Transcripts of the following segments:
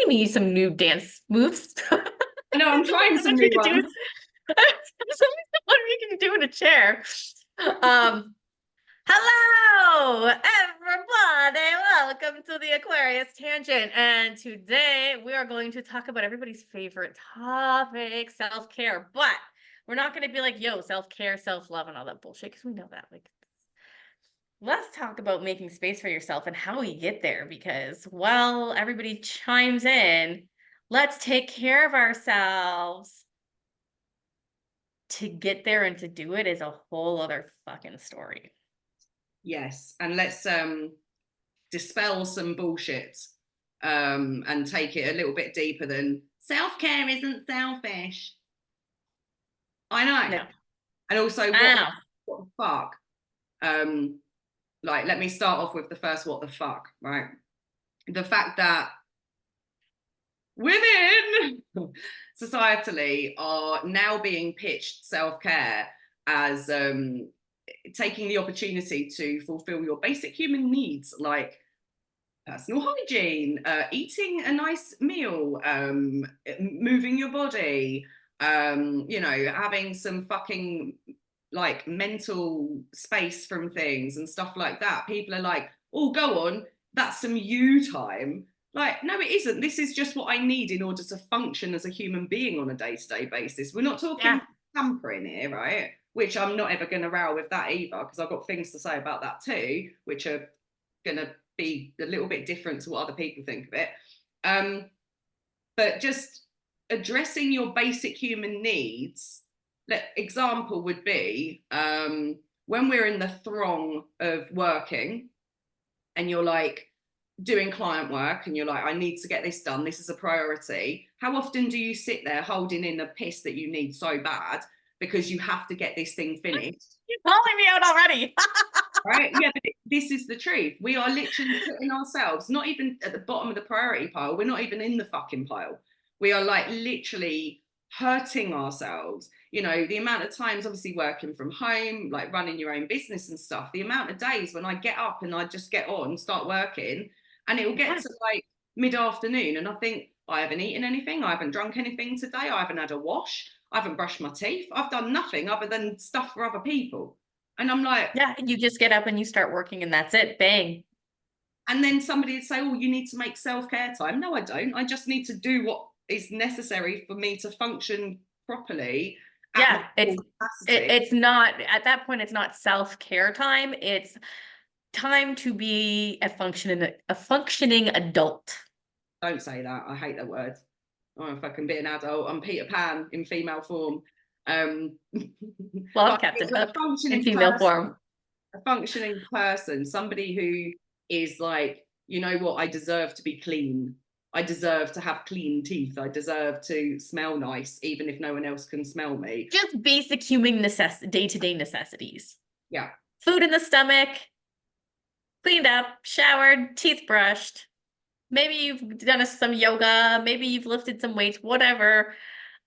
me some new dance moves. I know, I'm trying some new ones. What we can do in a chair. Hello, everybody. Welcome to the Aquarius Tangent. And today we are going to talk about everybody's favorite topic, self-care. But we're not going to be like, yo, self-care, self-love, and all that bullshit, because we know that. Like, let's talk about making space for yourself and how we get there, because while everybody chimes in, let's take care of ourselves. To get there and to do it is a whole other fucking story. Yes, and let's dispel some bullshit and take it a little bit deeper than self-care isn't selfish. I know. No. And also what the fuck? Like, let me start off with the first what the fuck, right? The fact that women societally are now being pitched self-care as taking the opportunity to fulfill your basic human needs, like personal hygiene, eating a nice meal, moving your body, having some fucking like mental space from things and stuff like that. People are like, oh, go on, that's some you time. Like, no, it isn't. This is just what I need in order to function as a human being on a day-to-day basis. We're not talking pampering here, right? Which I'm not ever going to row with that either, because I've got things to say about that too, which are going to be a little bit different to what other people think of it. But just addressing your basic human needs. Example would be when we're in the throng of working and you're like doing client work and you're like, I need to get this done, this is a priority. How often do you sit there holding in a piss that you need so bad because you have to get this thing finished? You're calling me out already. Right? Yeah, but this is the truth. We are literally putting ourselves not even at the bottom of the priority pile. We're not even in the fucking pile. We are like literally hurting ourselves. You know, the amount of times, obviously working from home, like running your own business and stuff, the amount of days when I get up and I just get on, start working, and it will get to like mid-afternoon and I think, I haven't eaten anything, I haven't drunk anything today, I haven't had a wash, I haven't brushed my teeth, I've done nothing other than stuff for other people. And I'm like, yeah, you just get up and you start working and that's it. Bang. And then somebody would say, oh, you need to make self-care time. No, I don't. I just need to do what is necessary for me to function properly. Yeah, it's not, at that point, it's not self-care time. It's time to be a functioning adult. Don't say that. I hate that word. Oh, if I can be an adult, I'm Peter Pan in female form. Well, Captain Hook in female form. A functioning person, somebody who is like, you know what, I deserve to be clean. I deserve to have clean teeth. I deserve to smell nice, even if no one else can smell me. Just basic human day-to-day necessities. Yeah. Food in the stomach, cleaned up, showered, teeth brushed. Maybe you've done some yoga, maybe you've lifted some weights, whatever.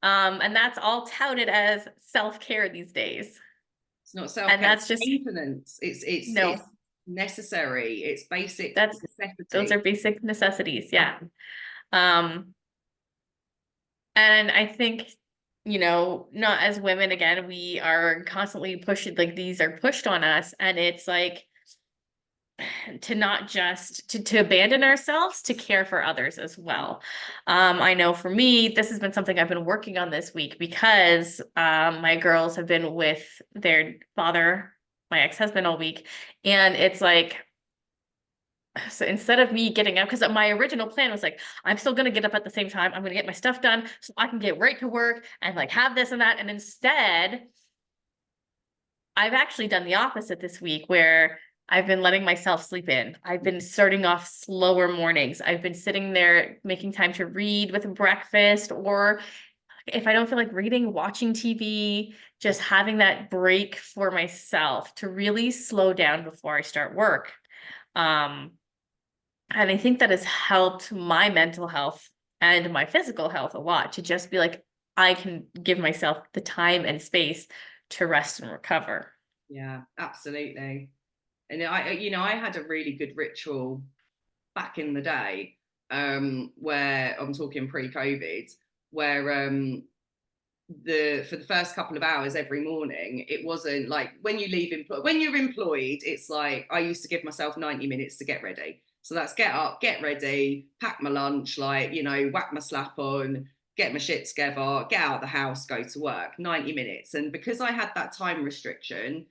And that's all touted as self-care these days. It's not self-care, and that's just maintenance. It's necessary. It's basic necessity. Those are basic necessities, yeah. And I think, you know, not as women, again, we are constantly pushing, like these are pushed on us, and it's like to not just to abandon ourselves, to care for others as well. I know for me, this has been something I've been working on this week because my girls have been with their father, my ex-husband, all week. And it's like, so instead of me getting up, because my original plan was like, I'm still going to get up at the same time. I'm going to get my stuff done so I can get right to work and like have this and that. And instead, I've actually done the opposite this week, where I've been letting myself sleep in. I've been starting off slower mornings. I've been sitting there making time to read with breakfast, or if I don't feel like reading, watching TV, just having that break for myself to really slow down before I start work. And I think that has helped my mental health and my physical health a lot, to just be like, I can give myself the time and space to rest and recover. Yeah, absolutely. And I had a really good ritual back in the day. where I'm talking pre-COVID, where for the first couple of hours every morning, it wasn't like when you leave when you're employed, it's like I used to give myself 90 minutes to get ready. So that's get up, get ready, pack my lunch, like, you know, whack my slap on, get my shit together, get out of the house, go to work, 90 minutes. And because I had that time restriction,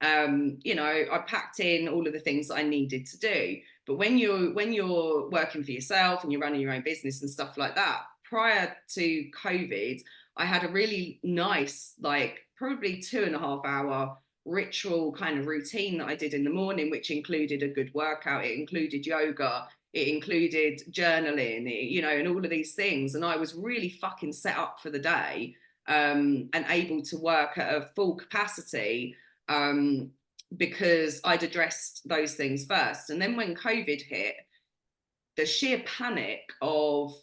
you know, I packed in all of the things that I needed to do. But when you're working for yourself and you're running your own business and stuff like that, prior to COVID, I had a really nice, like probably 2.5 hour ritual kind of routine that I did in the morning, which included a good workout. It included yoga. It included journaling, you know, and all of these things. And I was really fucking set up for the day, and able to work at a full capacity, because I'd addressed those things first. And then when COVID hit, the sheer panic of,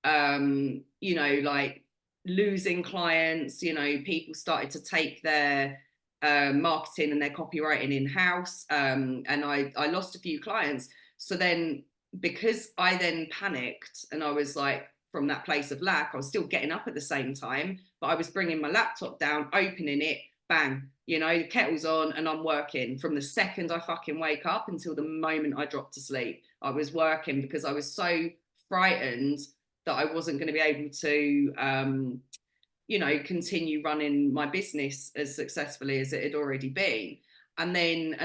you know, like losing clients, you know, people started to take their marketing and their copywriting in-house, and I lost a few clients. So then, because I then panicked and I was like, from that place of lack, I was still getting up at the same time, but I was bringing my laptop down, opening it, bang, you know, the kettle's on and I'm working. From the second I fucking wake up until the moment I drop to sleep, I was working, because I was so frightened that I wasn't going to be able to, you know, continue running my business as successfully as it had already been. And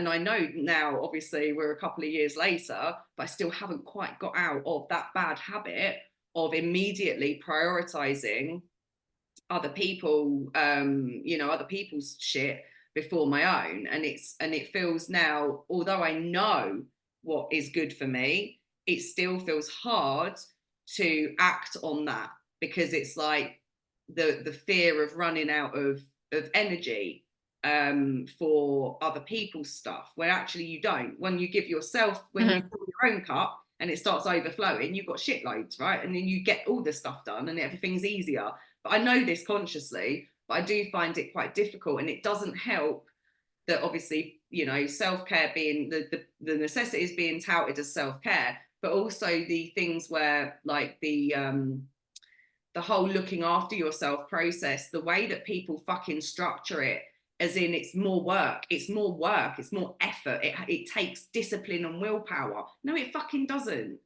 I know now, obviously, we're a couple of years later, but I still haven't quite got out of that bad habit of immediately prioritizing other people, you know, other people's shit before my own. And it feels now, although I know what is good for me, it still feels hard to act on that, because it's like the fear of running out of energy, for other people's stuff, where actually you don't. When you give yourself, when you fill your own cup and it starts overflowing, you've got shitloads, right? And then you get all the stuff done and everything's easier. But I know this consciously, but I do find it quite difficult. And it doesn't help that, obviously, you know, self-care being the necessities being touted as self-care, but also the things where, like the whole looking after yourself process, the way that people fucking structure it, as in it's more work, it's more effort, it takes discipline and willpower. No, it fucking doesn't.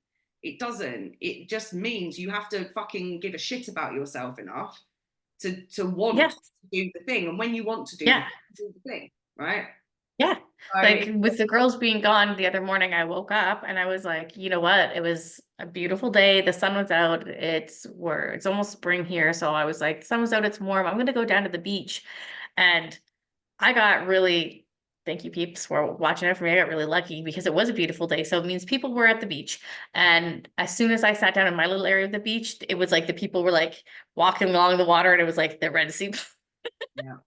It doesn't. It just means you have to fucking give a shit about yourself enough to want to do the thing. And when you want to do the thing, right? Yeah. So Like with the girls being gone the other morning, I woke up and I was like, you know what? It was a beautiful day. The sun was out. It's almost spring here. So I was like, the sun was out, it's warm. I'm gonna go down to the beach. And I got really, thank you peeps for watching out for me. I got really lucky because it was a beautiful day. So it means people were at the beach. And as soon as I sat down in my little area of the beach, it was like the people were like walking along the water and it was like the Red Sea. yeah.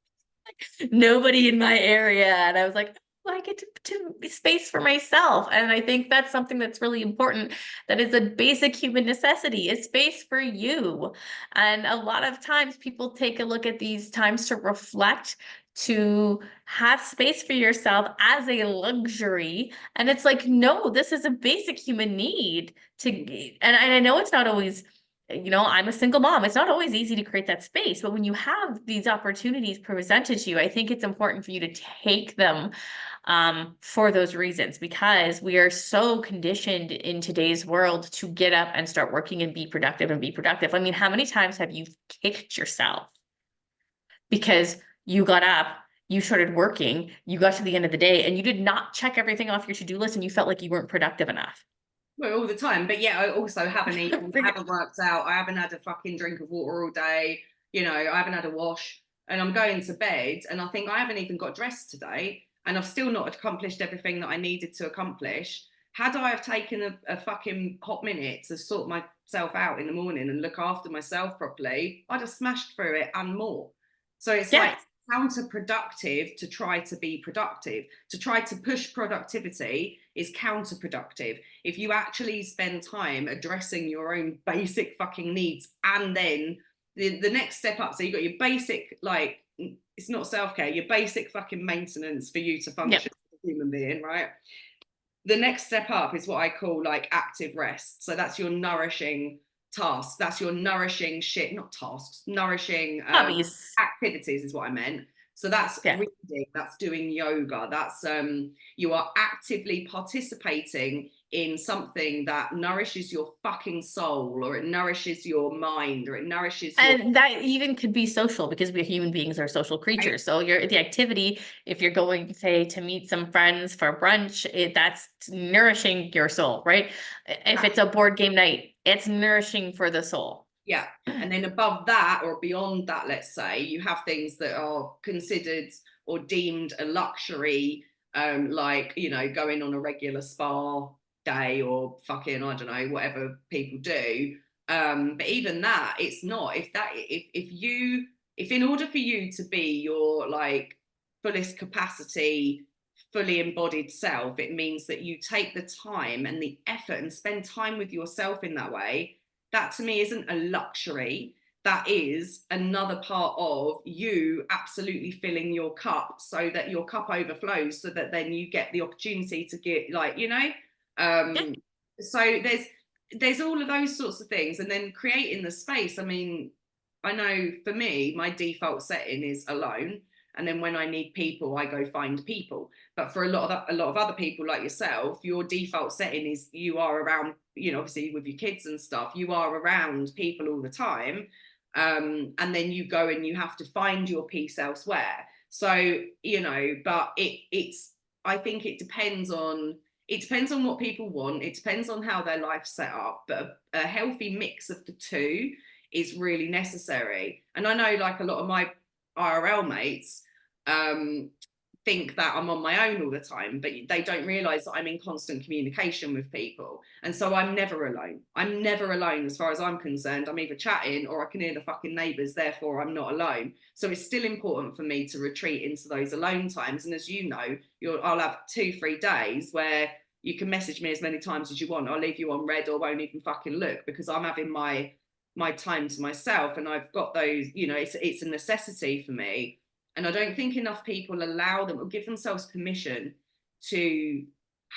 Nobody in my area. And I was like, oh, I get to space for myself. And I think that's something that's really important. That is a basic human necessity, is space for you. And a lot of times people take a look at these times to reflect, to have space for yourself as a luxury. And it's like, no, this is a basic human need to, and I know it's not always, you know, I'm a single mom. It's not always easy to create that space, but when you have these opportunities presented to you, I think it's important for you to take them, for those reasons, because we are so conditioned in today's world to get up and start working and be productive and be productive. I mean, how many times have you kicked yourself because you got up, you started working, you got to the end of the day, and you did not check everything off your to-do list and you felt like you weren't productive enough? Well, all the time. But yeah, I also haven't eaten, haven't worked out, I haven't had a fucking drink of water all day, you know, I haven't had a wash, and I'm going to bed and I think I haven't even got dressed today, and I've still not accomplished everything that I needed to accomplish. Had I have taken a fucking hot minute to sort myself out in the morning and look after myself properly, I'd have smashed through it and more. So it's like counterproductive to try to be productive. To try to push productivity is counterproductive. If you actually spend time addressing your own basic fucking needs, and then the next step up, so you got your basic, like, it's not self-care, your basic fucking maintenance for you to function as a human being, right? the next step up is what I call like active rest. So that's your nourishing tasks. That's your nourishing shit, not tasks, nourishing Hobbies. activities is what I meant. So that's Yeah. reading, that's doing yoga, that's you are actively participating in something that nourishes your fucking soul, or it nourishes your mind, or it nourishes your And that even could be social because we human beings are social right? creatures. So the activity, if you're going, say, to meet some friends for brunch, that's nourishing your soul, right? If it's a board game night, it's nourishing for the soul. Yeah. And then above that or beyond that, let's say, you have things that are considered or deemed a luxury, like, you know, going on a regular spa day or fucking, I don't know, whatever people do. But even that, it's not. If in order for you to be your like fullest capacity, fully embodied self, it means that you take the time and the effort and spend time with yourself in that way. That to me isn't a luxury. That is another part of you absolutely filling your cup so that your cup overflows, so that then you get the opportunity to get, like, you know, Yeah. so there's all of those sorts of things. And then creating the space, I mean, I know for me my default setting is alone, and then when I need people I go find people. But for a lot of other people like yourself, your default setting is you are around, you know, obviously with your kids and stuff, you are around people all the time, and then you go and you have to find your peace elsewhere. So, you know, but it's I think it depends on what people want. It depends on how their life's set up, but a healthy mix of the two is really necessary. And I know, like, a lot of my IRL mates um, think that I'm on my own all the time, but they don't realize that I'm in constant communication with people. And so I'm never alone. I'm never alone as far as I'm concerned. I'm either chatting or I can hear the fucking neighbours, therefore I'm not alone. So it's still important for me to retreat into those alone times. And as you know, I'll have 2-3 days where you can message me as many times as you want. I'll leave you on red or won't even fucking look, because I'm having my time to myself, and I've got those, you know, it's a necessity for me. And I don't think enough people allow them or give themselves permission to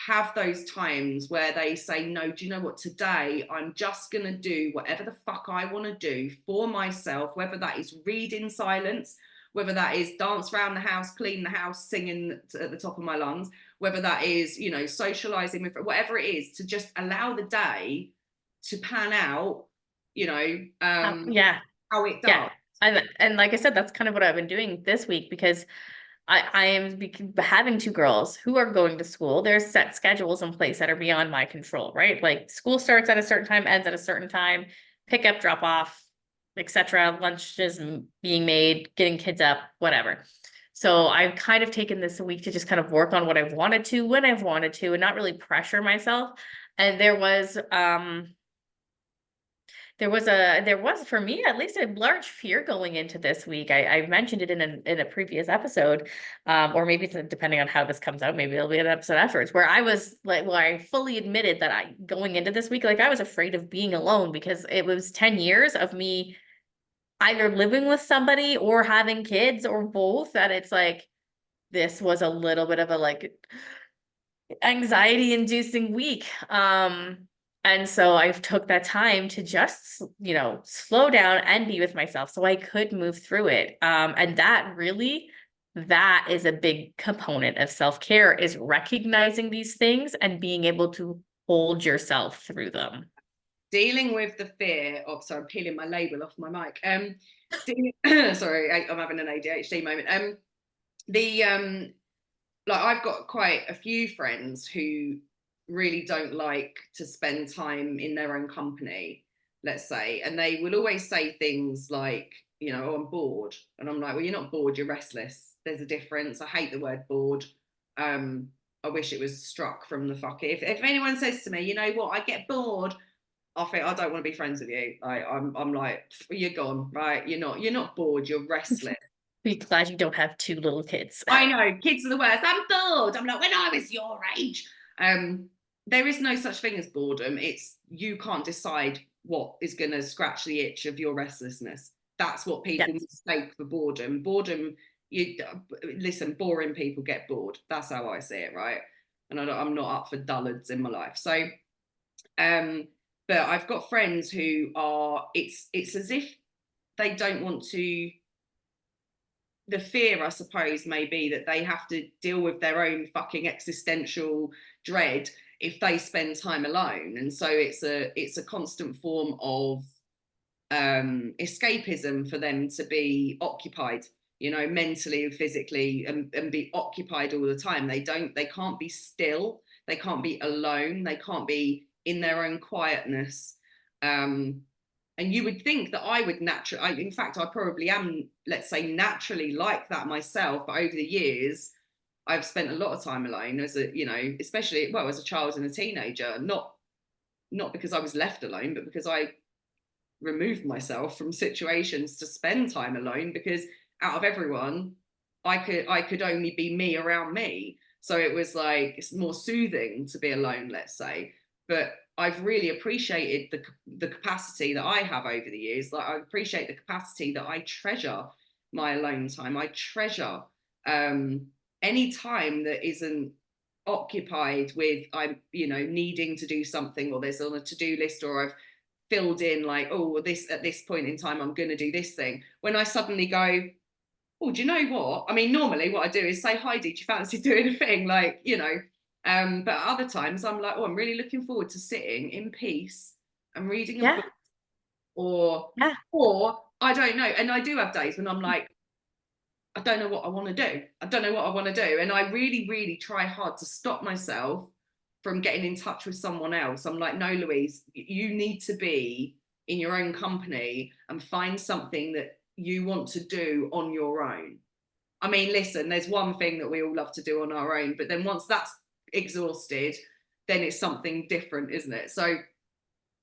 have those times where they say, no, do you know what, today I'm just going to do whatever the fuck I want to do for myself, whether that is read in silence, whether that is dance around the house, clean the house, singing at the top of my lungs, whether that is, you know, socializing with, whatever it is, to just allow the day to pan out, you know, Yeah. how it Yeah. does. And like I said, that's kind of what I've been doing this week because I am having two girls who are going to school. There's set schedules in place that are beyond my control, right? Like school starts at a certain time, ends at a certain time, pick up, drop off, etc. Lunches being made, getting kids up, whatever. So I've kind of taken this a week to just kind of work on what I've wanted to, when I've wanted to, and not really pressure myself. And there was for me at least a large fear going into this week. I mentioned it in a previous episode, or maybe depending on how this comes out, maybe it'll be an episode afterwards, where I was like, where I fully admitted that I going into this week, like I was afraid of being alone because it was 10 years of me either living with somebody or having kids or both, that it's like this was a little bit of a like anxiety inducing week. And so I took that time to just, slow down and be with myself so I could move through it. And that is a big component of self-care, is recognizing these things and being able to hold yourself through them. Dealing with the fear of, sorry, I'm peeling my label off my mic. Sorry, I'm having an ADHD moment. The like, I've got quite a few friends who really don't like to spend time in their own company, let's say, and they will always say things like, you know, oh, I'm bored, and I'm like, well, you're not bored, you're restless. There's a difference. I hate the word bored. I wish it was struck from the fucking. If anyone says to me, you know what, I get bored, I think I don't want to be friends with you. I'm like, you're gone, right? You're not bored. You're restless. Be glad you don't have two little kids. I know, kids are the worst. I'm bored. I'm like, when I was your age. There is no such thing as boredom. It's you can't decide what is going to scratch the itch of your restlessness. That's what people Yes. mistake for boredom. Boredom, you listen, boring people get bored. That's how I see it, right? and I'm not up for dullards in my life. So, but I've got friends who are, it's as if they don't want to, the fear, I suppose, may be that they have to deal with their own fucking existential dread if they spend time alone. And so it's a constant form of escapism for them to be occupied, you know, mentally and physically, and be occupied all the time. They can't be still, they can't be alone, they can't be in their own quietness. And you would think that I would naturally, in fact, I probably am, let's say, naturally like that myself. But over the years, I've spent a lot of time alone as a, you know, especially, well, as a child and a teenager, not because I was left alone, but because I removed myself from situations to spend time alone, because out of everyone, I could only be me around me. So it was like, it's more soothing to be alone, let's say. But I've really appreciated the capacity that I have over the years. Like, I appreciate the capacity that I treasure my alone time. I treasure any time that isn't occupied with, I'm, you know, needing to do something, or there's on a to-do list, or I've filled in like, oh, this, at this point in time I'm going to do this thing. When I suddenly go, oh, do you know what? I mean, normally what I do is say, Heidi, do you fancy doing a thing? Like, you know, but other times I'm like, oh, I'm really looking forward to sitting in peace and reading a Yeah. book, or Yeah. I don't know. And I do have days when I'm like, I don't know what I want to do. I don't know what I want to do. And I really, really try hard to stop myself from getting in touch with someone else. I'm like, no, Louise, you need to be in your own company and find something that you want to do on your own. I mean, listen, there's one thing that we all love to do on our own, but then once that's exhausted, then it's something different, isn't it? So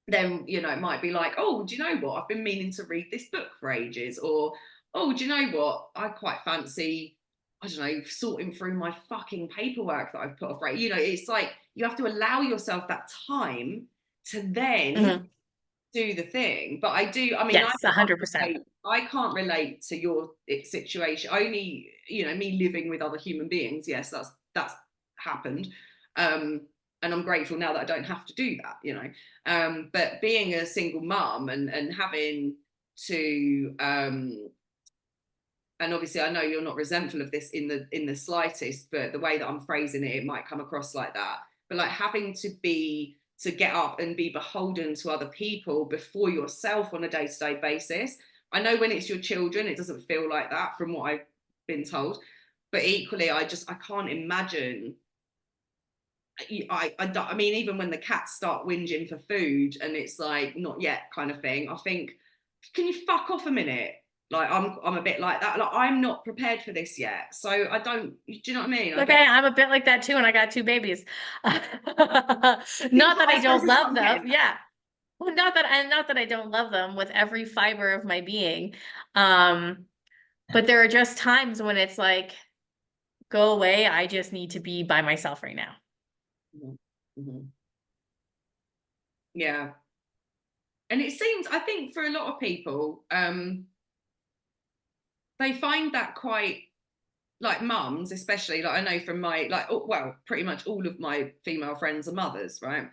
then, you know, it might be like, oh, do you know what? I've been meaning to read this book for ages. Or, oh, do you know what? I quite fancy, I don't know, sorting through my fucking paperwork that I've put off, right? You know, it's like you have to allow yourself that time to then Mhm. do the thing. But I do, I mean, Yes, 100%. I can't relate to your situation. Only, you know, me living with other human beings. Yes, that's happened. And I'm grateful now that I don't have to do that, you know. But being a single mum and having to and obviously I know you're not resentful of this in the slightest, but the way that I'm phrasing it, it might come across like that. But like having to get up and be beholden to other people before yourself on a day-to-day basis. I know when it's your children, it doesn't feel like that from what I've been told. But equally, I can't imagine. I mean, even when the cats start whinging for food and it's like not yet kind of thing, I think, can you fuck off a minute? Like I'm a bit like that. Like I'm not prepared for this yet, so I don't. Do you know what I mean? I Okay, don't. I'm a bit like that too, and I got two babies. Not that I I suppose don't this is what love I'm them. getting at. Yeah. Well, not that I don't love them with every fiber of my being. Um, but there are just times when it's like, go away. I just need to be by myself right now. Mhm, mhm. Yeah, and it seems, I think for a lot of people, they find that quite, like mums, especially, like I know from my, like, well, pretty much all of my female friends are mothers, right?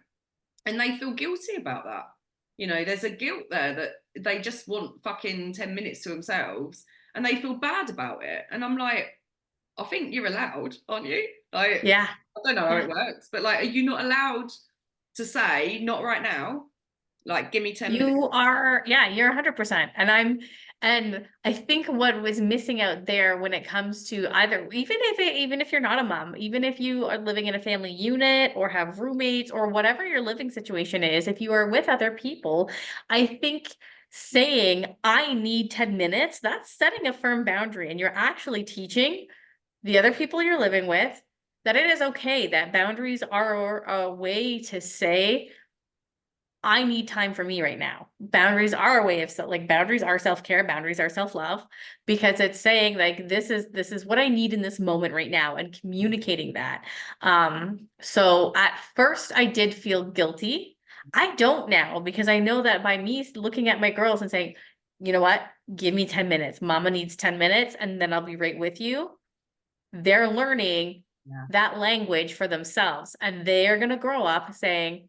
And they feel guilty about that. You know, there's a guilt there that they just want fucking 10 minutes to themselves and they feel bad about it. And I'm like, I think you're allowed, aren't you? Like, Yeah. I don't know how Yeah. it works, but like, are you not allowed to say, not right now? Like, give me 10 minutes. You are, yeah, you're 100%. And I think what was missing out there when it comes to either, even if you're not a mom, even if you are living in a family unit or have roommates or whatever your living situation is, if you are with other people, I think saying, I need 10 minutes, that's setting a firm boundary. And you're actually teaching the other people you're living with that it is okay, that boundaries are a way to say, I need time for me right now. Boundaries are a way of like boundaries are self-care, boundaries are self-love, because it's saying like this is what I need in this moment right now and communicating that. So at first I did feel guilty. I don't now because I know that by me looking at my girls and saying, you know what, give me 10 minutes. Mama needs 10 minutes and then I'll be right with you. They're learning Yeah. that language for themselves. And they are going to grow up saying,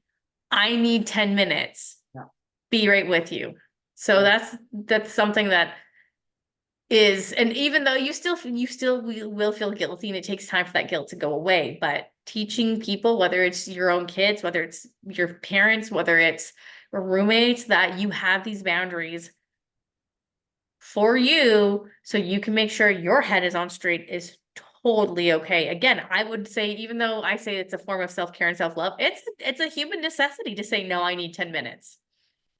I need 10 minutes. Yeah. Be right with you. So Yeah. that's something that is, and even though you will feel guilty and it takes time for that guilt to go away, but teaching people, whether it's your own kids, whether it's your parents, whether it's roommates, that you have these boundaries for you so you can make sure your head is on straight is totally okay. Again, I would say, even though I say it's a form of self-care and self-love, it's a human necessity to say, no, I need 10 minutes.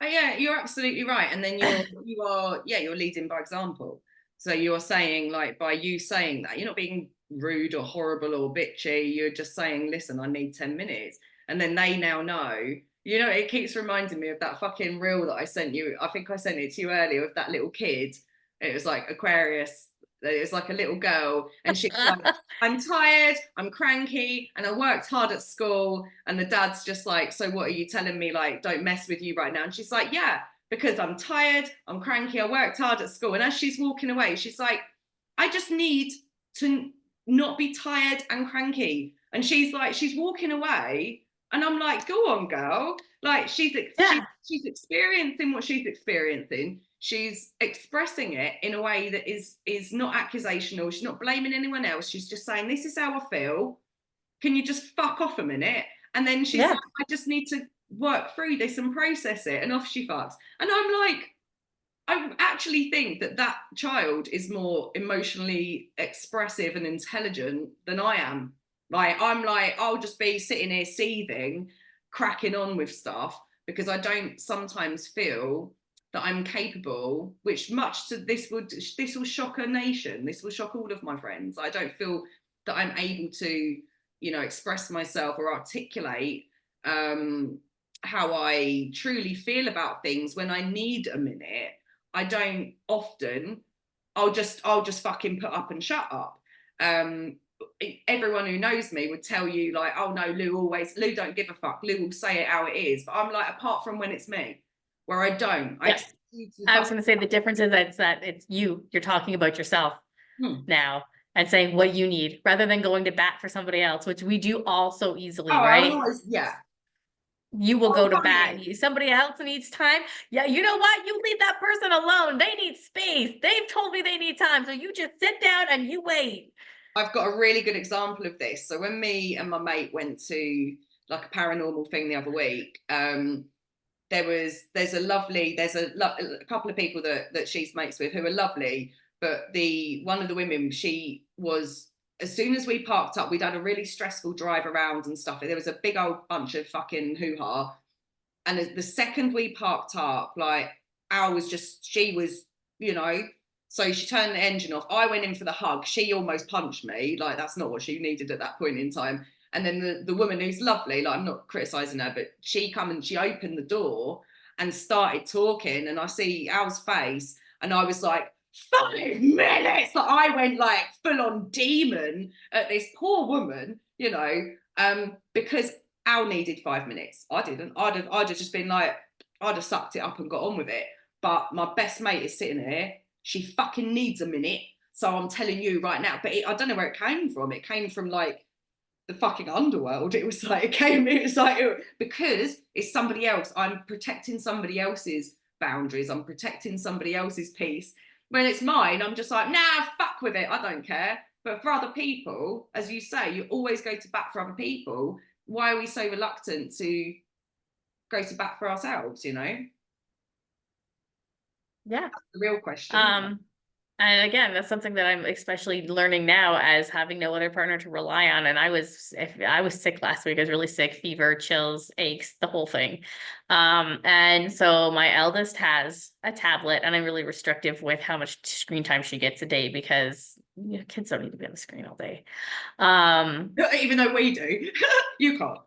Oh, yeah, you're absolutely right. And then you're leading by example. So you're saying, like, by you saying that, you're not being rude or horrible or bitchy. You're just saying, listen, I need 10 minutes. And then they now know, it keeps reminding me of that fucking reel that I sent you. I think I sent it to you earlier of that little kid. It was like Aquarius. It was like a little girl. And she's like, I'm tired, I'm cranky, and I worked hard at school. And the dad's just like, so what are you telling me? Like, don't mess with you right now. And she's like, yeah, because I'm tired, I'm cranky, I worked hard at school. And as she's walking away, she's like, I just need to not be tired and cranky. And she's like, she's walking away. And I'm like, go on, girl. Like, she's experiencing what she's experiencing. She's expressing it in a way that is not accusational. She's not blaming anyone else. She's just saying, this is how I feel. Can you just fuck off a minute? And then she's like, I just need to work through this and process it. And off she fucks. And I'm like, I actually think that child is more emotionally expressive and intelligent than I am. Like, I'm like, I'll just be sitting here seething, cracking on with stuff because I don't sometimes feel that I'm capable, which much to this will shock a nation. This will shock all of my friends. I don't feel that I'm able to, express myself or articulate how I truly feel about things when I need a minute. I don't often. I'll just fucking put up and shut up. Everyone who knows me would tell you, like, oh no, Lou don't give a fuck. Lou will say it how it is. But I'm like, apart from when it's me, where I don't. Yes. I was going to say the difference is that it's you're talking about yourself now and saying what you need rather than going to bat for somebody else, which we do all so easily, right? Always, yeah. You will go to bat. Somebody else needs time. Yeah, you know what? You leave that person alone. They need space. They've told me they need time. So you just sit down and you wait. I've got a really good example of this. So when me and my mate went to like a paranormal thing the other week, there's a couple of people that she's mates with who are lovely, but one of the women, she was, as soon as we parked up, we'd had a really stressful drive around and stuff. There was a big old bunch of fucking hoo-ha. And the second we parked up, like, she was, so she turned the engine off. I went in for the hug. She almost punched me. Like, that's not what she needed at that point in time. And then the woman who's lovely, like, I'm not criticizing her, but she opened the door and started talking. And I see Al's face and I was like, 5 minutes. Like, I went like full on demon at this poor woman, because Al needed 5 minutes. I didn't. I'd have just been like, I'd have sucked it up and got on with it. But my best mate is sitting here. She fucking needs a minute. So I'm telling you right now. But I don't know where it came from. It came from like the fucking underworld. It was like, because it's somebody else. I'm protecting somebody else's boundaries. I'm protecting somebody else's peace. When it's mine, I'm just like, nah, fuck with it. I don't care. But for other people, as you say, you always go to bat for other people. Why are we so reluctant to go to bat for ourselves, Yeah. That's the real question. And again, that's something that I'm especially learning now as having no other partner to rely on. And I was sick last week. I was really sick, fever, chills, aches, the whole thing. And so my eldest has a tablet and I'm really restrictive with how much screen time she gets a day because kids don't need to be on the screen all day. Even though we do, you can't.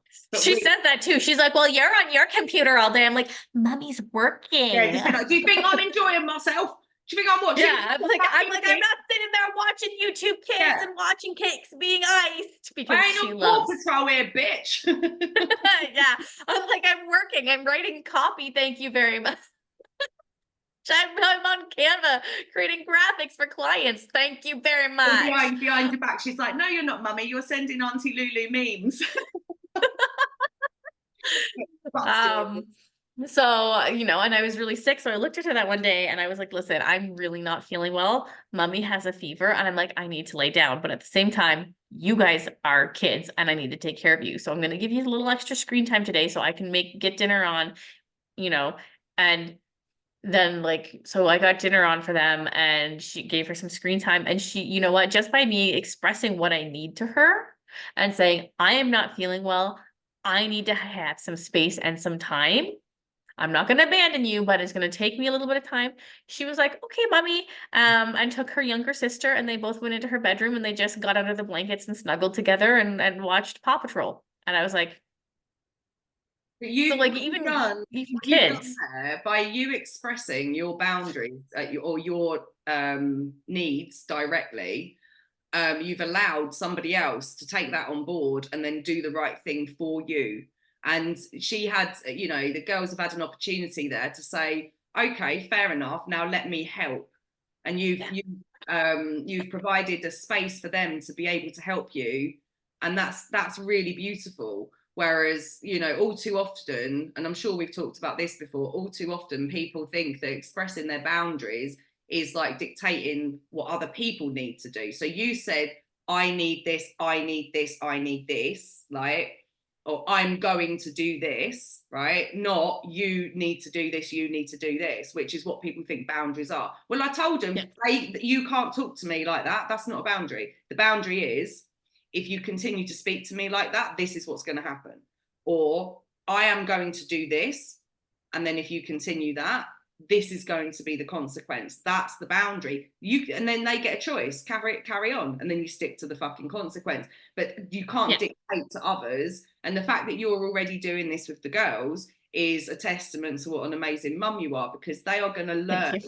She said that too. She's like, well, you're on your computer all day. I'm like, mommy's working. Yeah, just be like, do you think I'm enjoying myself? Do you think I'm watching? Yeah, I'm not sitting there watching YouTube Kids and watching cakes being iced because she loves. Paw Patrol here, bitch. Yeah, I'm like, I'm working. I'm writing copy. Thank you very much. I'm on Canva creating graphics for clients. Thank you very much. Behind your back, she's like, no, you're not, mummy. You're sending Auntie Lulu memes. So, and I was really sick. So I looked at her that one day and I was like, listen, I'm really not feeling well. Mommy has a fever. And I'm like, I need to lay down. But at the same time, you guys are kids and I need to take care of you. So I'm going to give you a little extra screen time today so I can get dinner on, and then so I got dinner on for them and she gave her some screen time. And she, you know what, just by me expressing what I need to her and saying, I am not feeling well. I need to have some space and some time. I'm not going to abandon you, but it's going to take me a little bit of time. She was like, okay, mommy, and took her younger sister and they both went into her bedroom and they just got under the blankets and snuggled together and watched Paw Patrol. And I was like, But so what even you've done kids. there, by you expressing your boundaries or your needs directly, you've allowed somebody else to take that on board and then do the right thing for you. And she had, the girls have had an opportunity there to say, okay, fair enough, now let me help. And you've provided a space for them to be able to help you, and that's really beautiful. Whereas, all too often, and I'm sure we've talked about this before, all too often people think that expressing their boundaries is like dictating what other people need to do. So you said, I need this, I need this, I need this, like, or I'm going to do this, right? Not you need to do this, you need to do this, which is what people think boundaries are. Well, I told them, you can't talk to me like that. That's not a boundary. The boundary is, if you continue to speak to me like that, this is what's going to happen. Or I am going to do this, and then if you continue that, this is going to be the consequence. That's the boundary. And then they get a choice, carry on, and then you stick to the fucking consequence. But you can't dictate to others. And the fact that you're already doing this with the girls is a testament to what an amazing mum you are, because they are going to learn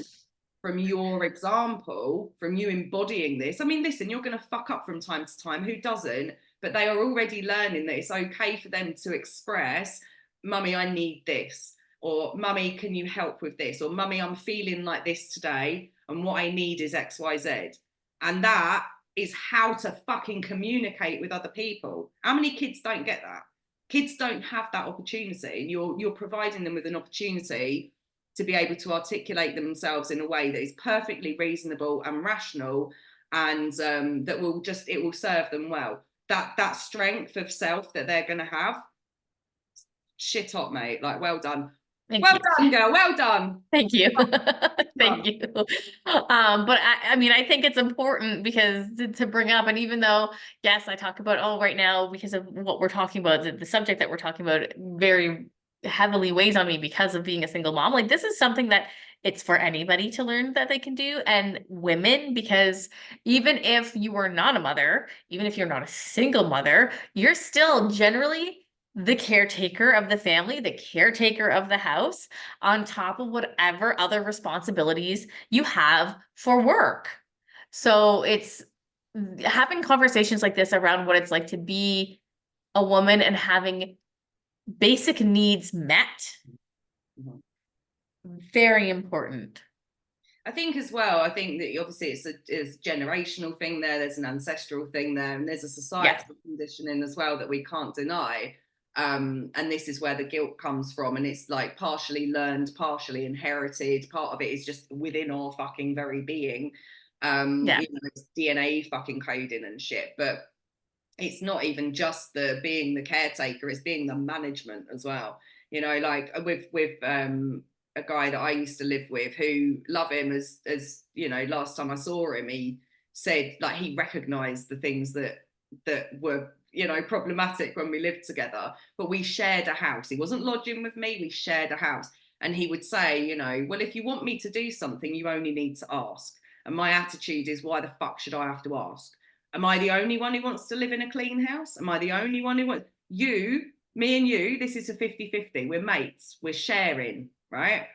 from your example, from you embodying this. I mean, listen, you're going to fuck up from time to time. Who doesn't? But they are already learning that it's okay for them to express, mummy, I need this. Or mummy, can you help with this? Or mummy, I'm feeling like this today and what I need is XYZ. And that is how to fucking communicate with other people. How many kids don't get that? Kids don't have that opportunity, and you're providing them with an opportunity to be able to articulate themselves in a way that is perfectly reasonable and rational, and that it will serve them well. That strength of self that they're going to have, shit hot, mate. Like, well done. Well done, girl. Well done. Thank you. Thank you. But I mean, I think it's important because to bring up, and even though, yes, I talk about, right now, because of what we're talking about, the subject that we're talking about very heavily weighs on me because of being a single mom. Like, this is something that it's for anybody to learn that they can do, and women, because even if you are not a mother, even if you're not a single mother, you're still generally the caretaker of the family, the caretaker of the house, on top of whatever other responsibilities you have for work. So it's having conversations like this around what it's like to be a woman and having basic needs met. Very important. I think as well, I think that obviously it's a generational thing there, there's an ancestral thing there, and there's a societal conditioning as well that we can't deny. And this is where the guilt comes from, and it's like partially learned, partially inherited. Part of it is just within our fucking very being. It's DNA fucking coding and shit. But it's not even just the being the caretaker; it's being the management as well. Like with a guy that I used to live with, who, love him as last time I saw him, he said like he recognized the things that were problematic when we lived together, but we shared a house. He wasn't lodging with me, we shared a house. And he would say, well, if you want me to do something, you only need to ask. And my attitude is, why the fuck should I have to ask? Am I the only one who wants to live in a clean house? Am I the only one who wants me and you, this is a 50-50. We're mates, we're sharing, right?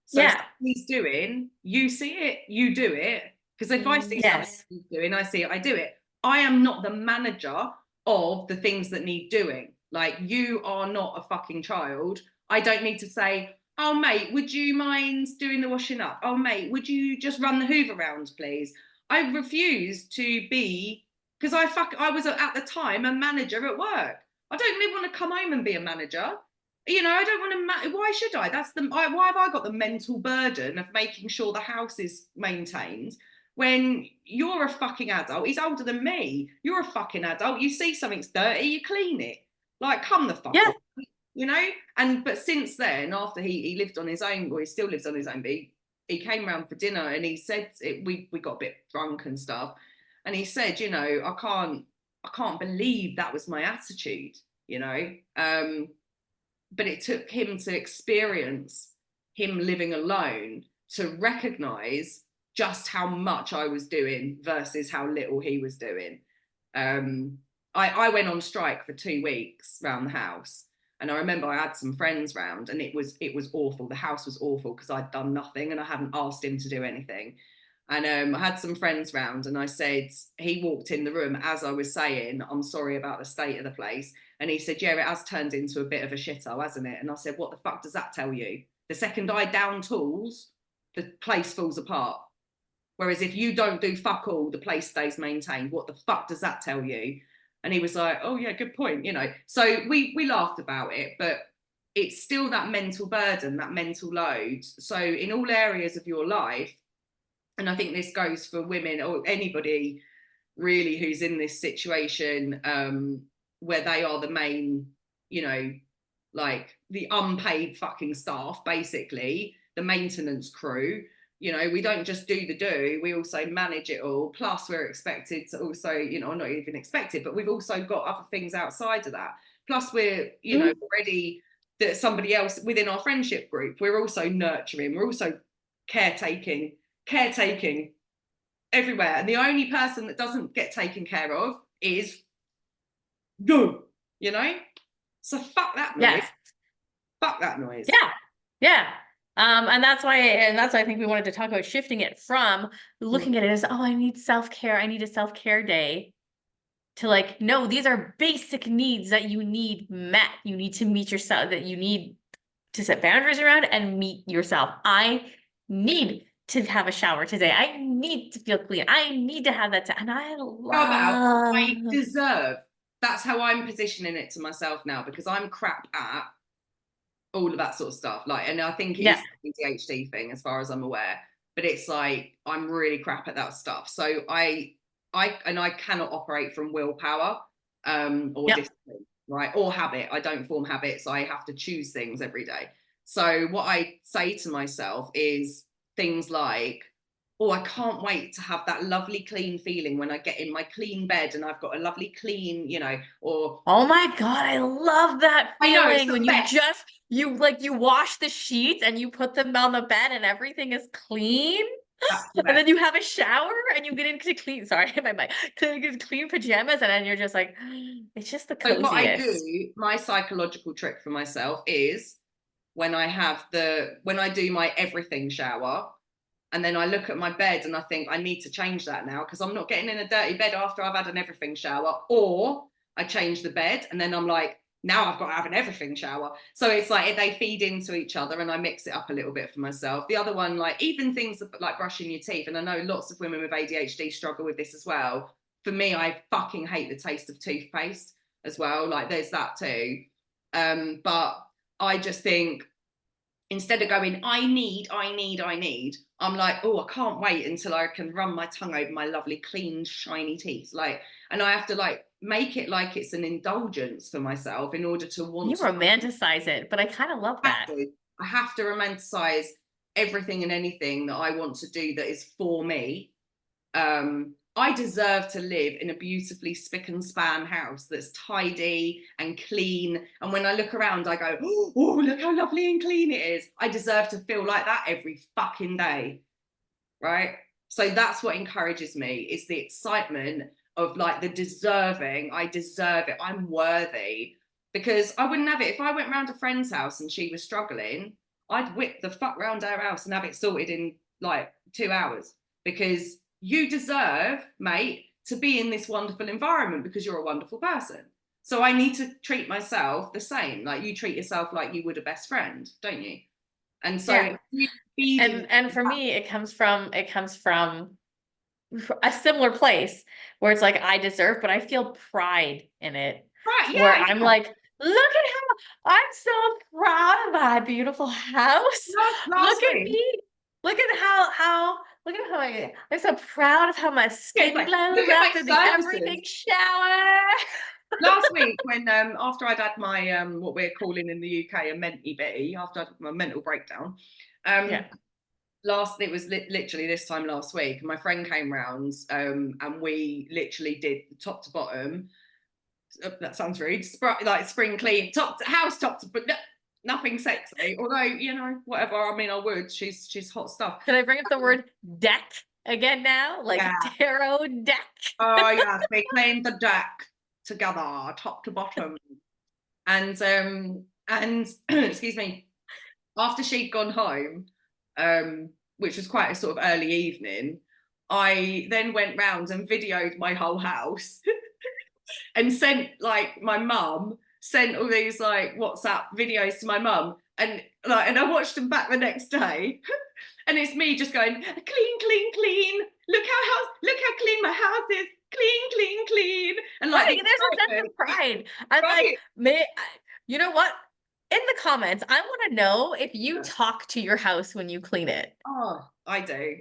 So he's doing, you see it, you do it. Because if I see something he's doing, I see it, I do it. I am not the manager of the things that need doing. Like, you are not a fucking child. I don't need to say, Oh, mate, would you mind doing the washing up? Oh, mate, would you just run the hoover round, please? I refuse to be, because I was at the time a manager at work. I don't really want to come home and be a manager. You know, I don't want to. Why should I? Why have I got the mental burden of making sure the house is maintained when you're a fucking adult? He's older than me. You're a fucking adult. You see something's dirty, you clean it. Like, come the fuck Yeah. on, you know. But since then, after he lived on his own, or he still lives on his own, but he came round for dinner and he said we got a bit drunk and stuff, and he said, you know, I can't believe that was my attitude, you know. But it took him to experience him living alone to recognize just how much I was doing versus how little he was doing. I went on strike for 2 weeks around the house. And I remember I had some friends round and it was awful. The house was awful because I'd done nothing and I hadn't asked him to do anything. And I had some friends round and I said, he walked in the room as I was saying, I'm sorry about the state of the place. And he said, yeah, it has turned into a bit of a shithole, hasn't it? And I said, what the fuck does that tell you? The second I down tools, the place falls apart. Whereas if you don't do fuck all, the place stays maintained. What the fuck does that tell you? And he was like, oh yeah, good point, you know. So we laughed about it, but it's still that mental burden, that mental load. So in all areas of your life, and I think this goes for women or anybody really who's in this situation, where they are the main, you know, like the unpaid fucking staff, basically, the maintenance crew. You know, we don't just do the do, we also manage it all. Plus, we're expected to also, you know, not even expected, but we've also got other things outside of that. Plus, we're, you know, already that somebody else within our friendship group, we're also nurturing, we're also caretaking everywhere. And the only person that doesn't get taken care of is you know? So fuck that noise. Yes. Fuck that noise. Yeah. Yeah. And that's why I think we wanted to talk about shifting it from looking at it as, oh, I need self-care, I need a self-care day, to like, no, these are basic needs that you need met. You need to meet yourself, that you need to set boundaries around and meet yourself. I need to have a shower today. I need to feel clean. I need to have that. And I How about I love. deserve? That's how I'm positioning it to myself now, because I'm crap at all of that sort of stuff. Like, and I think it Yeah. is the ADHD thing, as far as I'm aware. But it's like I'm really crap at that stuff. So I cannot operate from willpower, or Yep. discipline, right? Or habit. I don't form habits. I have to choose things every day. So what I say to myself is things like, oh, I can't wait to have that lovely clean feeling when I get in my clean bed and I've got a lovely clean, you know, or Oh my God, I love that I know it's feeling the when best. you wash the sheets and you put them on the bed and everything is clean. That's the And best. then you have a shower and you get into clean, sorry, my mic, clean pajamas, and then you're just like, it's just the So what I coziest. do, my psychological trick for myself is when I do my everything shower, and then I look at my bed and I think I need to change that now because I'm not getting in a dirty bed after I've had an everything shower. Or I change the bed and then I'm like, now I've got to have an everything shower. So it's like they feed into each other and I mix it up a little bit for myself. The other one, like even things like brushing your teeth, and I know lots of women with ADHD struggle with this as well. For me, I fucking hate the taste of toothpaste as well. Like there's that too. But I just think instead of going, I need, I'm like, oh, I can't wait until I can run my tongue over my lovely, clean, shiny teeth. Like, and I have to like make it like it's an indulgence for myself in order to You want to romanticize it, but I kind of love have that. to. I have to romanticize everything and anything that I want to do that is for me. I deserve to live in a beautifully spick and span house that's tidy and clean. And when I look around, I go, oh, look how lovely and clean it is. I deserve to feel like that every fucking day. Right. So that's what encourages me, is the excitement of like the deserving. I deserve it. I'm worthy. Because I wouldn't have it if I went round a friend's house and she was struggling. I'd whip the fuck round her house and have it sorted in like 2 hours, because you deserve, mate, to be in this wonderful environment because you're a wonderful person. So I need to treat myself the same. Like you treat yourself like you would a best friend, don't you? And so Yeah. feeding. And for me, it comes from a similar place where it's like I deserve, but I feel pride in it. Right, Where yeah, I'm yeah. like, look at how I'm so proud of my beautiful house. Last Look at week, me. Look at how I'm so proud of how my yeah, it's skin like, look glows at my after the services. everything shower. Last week, when after I'd had my what we're calling in the UK a menti bitty, after I'd had my mental breakdown, Yeah. it was literally this time last week, and my friend came round, and we literally did top to bottom. That sounds rude. Like spring clean, house top to, but nothing sexy. Although, you know, whatever. I mean, I would. She's hot stuff. Can I bring up the word deck again now? Like Yeah. tarot deck. Oh yes, we cleaned the deck together, top to bottom. And excuse me, after she'd gone home, which was quite a sort of early evening, I then went round and videoed my whole house and sent like my mum sent all these like WhatsApp videos to my mum, and I watched them back the next day, and it's me just going clean, clean, clean. Look how clean my house is. Clean, clean, clean, and like Right, the there's a sense excitement. of pride. I'm like, Right. you know what? In the comments, I want to know if you talk to your house when you clean it. Oh, I do.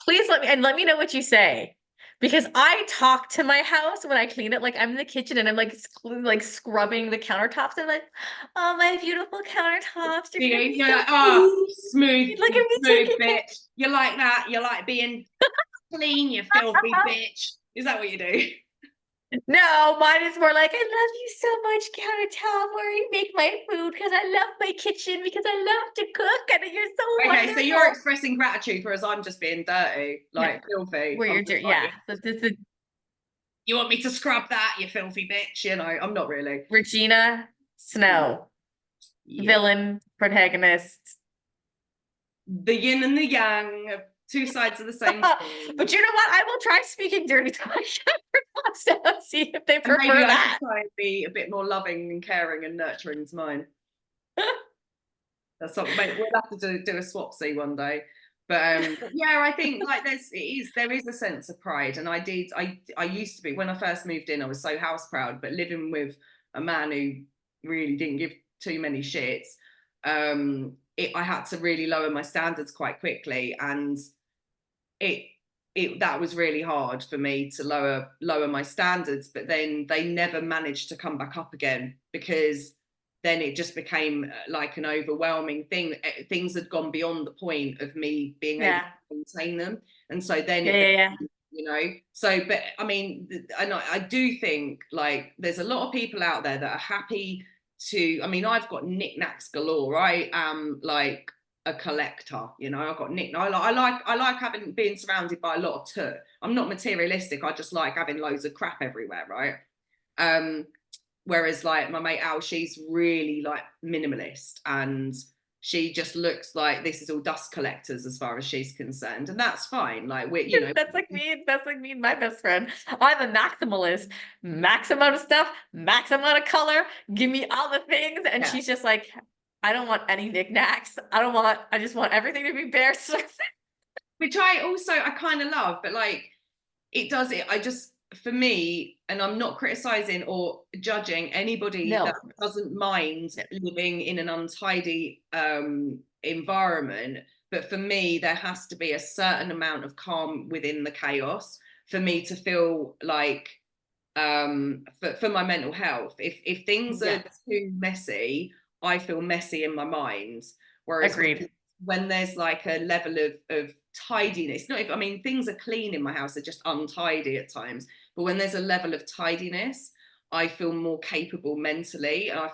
Please let me know what you say. Because I talk to my house when I clean it. Like I'm in the kitchen and I'm like scrubbing the countertops. And like, oh, my beautiful countertops. They're gonna be You're so like, oh, clean. smooth, Look you at me smooth taking care. bitch. You like that? You like being clean, you filthy bitch. Is that what you do? No, mine is more like, I love you so much, countertop, where you make my food because I love my kitchen because I love to cook and you're so Okay, so you're wonderful. expressing gratitude, whereas I'm just being dirty, Yeah, like filthy. where I'm you're just like, yeah. So this is you want me to scrub that, you filthy bitch? You know, I'm not really. Regina Snow, Yeah. villain, protagonist. The yin and the yang, two sides of the same coin. But you know what? I will try speaking dirty to my shepherd and see if they And maybe prefer I should that. try and be a bit more loving and caring and nurturing to mine. That's something, mate. We'll have to do a swapsy one day. But yeah, I think like there is a sense of pride, and I used to be when I first moved in, I was so house proud, but living with a man who really didn't give too many shits, I had to really lower my standards quite quickly, and it that was really hard for me to lower my standards, but then they never managed to come back up again, because then it just became like an overwhelming thing. Things had gone beyond the point of me being able Yeah. to maintain them, and so then Yeah, it yeah, yeah. became, you know, so but I mean, and I do think like there's a lot of people out there that are happy to, I mean, I've got knickknacks galore. I am like a collector, you know. I've got I like having being surrounded by a lot of tuh. I'm not materialistic. I just like having loads of crap everywhere, right? Whereas like my mate Al, she's really like minimalist, and she just looks like this is all dust collectors as far as she's concerned, and that's fine. Like we're, you know, That's like me. That's like me and my best friend. I'm a maximalist. Max amount of stuff, max amount of color. Give me all the things. And yeah. she's just like, I don't want any knickknacks. I just want everything to be bare surface. Which I kind of love, but like it does it. I just, for me, and I'm not criticizing or judging anybody that No. doesn't mind living in an untidy environment, but for me, there has to be a certain amount of calm within the chaos for me to feel like for my mental health. If things are Yeah. too messy, I feel messy in my mind. Whereas Agreed. when there's like a level of tidiness, not if I mean things are clean in my house, they're just untidy at times. But when there's a level of tidiness, I feel more capable mentally, and I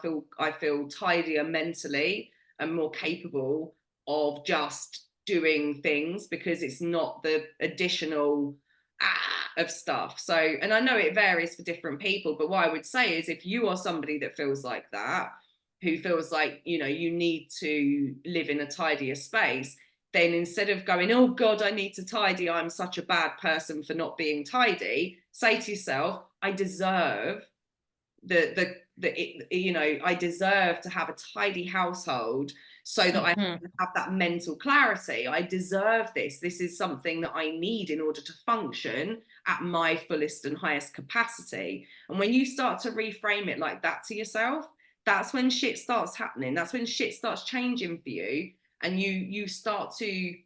feel tidier mentally and more capable of just doing things, because it's not the additional of stuff. So, and I know it varies for different people, but what I would say is if you are somebody that feels like that, who feels like, you know, you need to live in a tidier space, then instead of going, oh God, I need to tidy, I'm such a bad person for not being tidy, say to yourself, I deserve the that I deserve to have a tidy household so that I Mhm. have that mental clarity. I deserve this. This is something that I need in order to function at my fullest and highest capacity. And when you start to reframe it like that to yourself, that's when shit starts happening. That's when shit starts changing for you, and you start to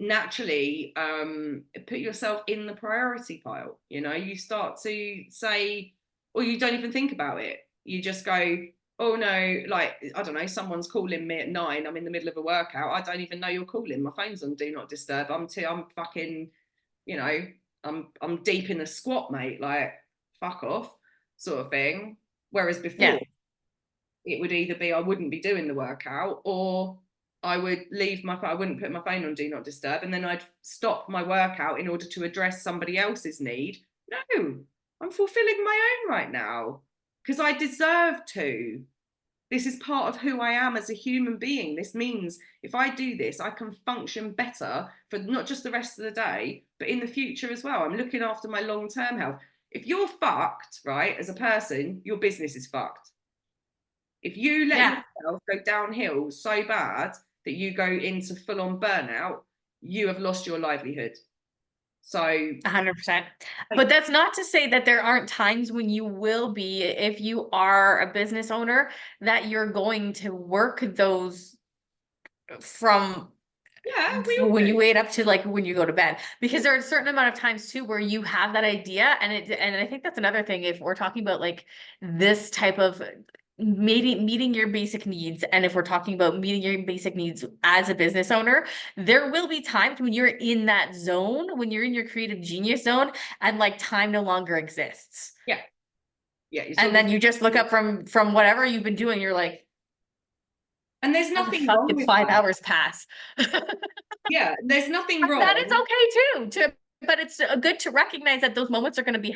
naturally put yourself in the priority pile. You start to say, or you don't even think about it. You just go, oh no, like, I don't know, someone's calling me at 9, I'm in the middle of a workout, I don't even know you're calling, my phone's on do not disturb, I'm fucking, you know I'm deep in a squat, mate, like, fuck off, sort of thing. Whereas Yeah. before, it would either be I wouldn't be doing the workout, or I would I wouldn't put my phone on do not disturb, and then I'd stop my workout in order to address somebody else's need. No, I'm fulfilling my own right now because I deserve to. This is part of who I am as a human being. This means if I do this, I can function better for not just the rest of the day, but in the future as well. I'm looking after my long-term health. If you're fucked, right, as a person, your business is fucked. If you let Yeah. yourself go downhill so bad that you go into full-on burnout, you have lost your livelihood. So 100%. like, But that's not to say that there aren't times when you will be, if you are a business owner, that you're going to work those from yeah, we all when do. you wait up to like when you go to bed, because there are a certain amount of times too where you have that idea, and I think that's another thing if we're talking about like this type of meeting your basic needs, and if we're talking about meeting your basic needs as a business owner, there will be times when you're in that zone, when you're in your creative genius zone, and like time no longer exists, Yeah, yeah. You're and sort of, then you just look up from whatever you've been doing, you're like, and there's how the nothing fuck wrong did with five that. hours pass? Yeah, there's nothing That is wrong. okay too, but it's good to recognize that those moments are going to be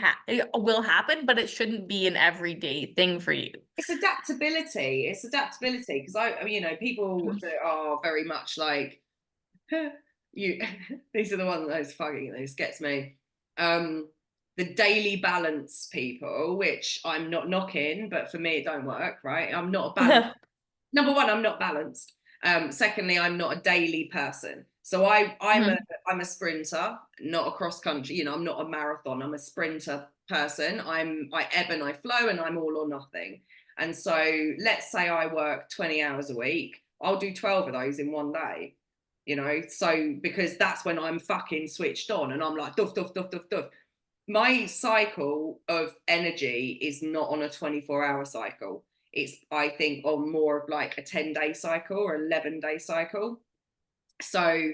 will happen, but it shouldn't be an everyday thing for you. It's adaptability. It's adaptability because people that are very much like you. These are the ones that fucking this gets me. Um, the daily balance people, which I'm not knocking, but for me it don't work. Right? I'm not a balance. Number one, I'm not balanced. Secondly, I'm not a daily person. So Mhm. I'm a sprinter, not a cross country. I'm not a marathon. I'm a sprinter person. I ebb and I flow, and I'm all or nothing. And so let's say I work 20 hours a week. I'll do 12 of those in one day. So because that's when I'm fucking switched on, and I'm like duff duff duff duff duff. My cycle of energy is not on a 24-hour cycle. It's, I think, on more of like a 10-day cycle or 11-day cycle. So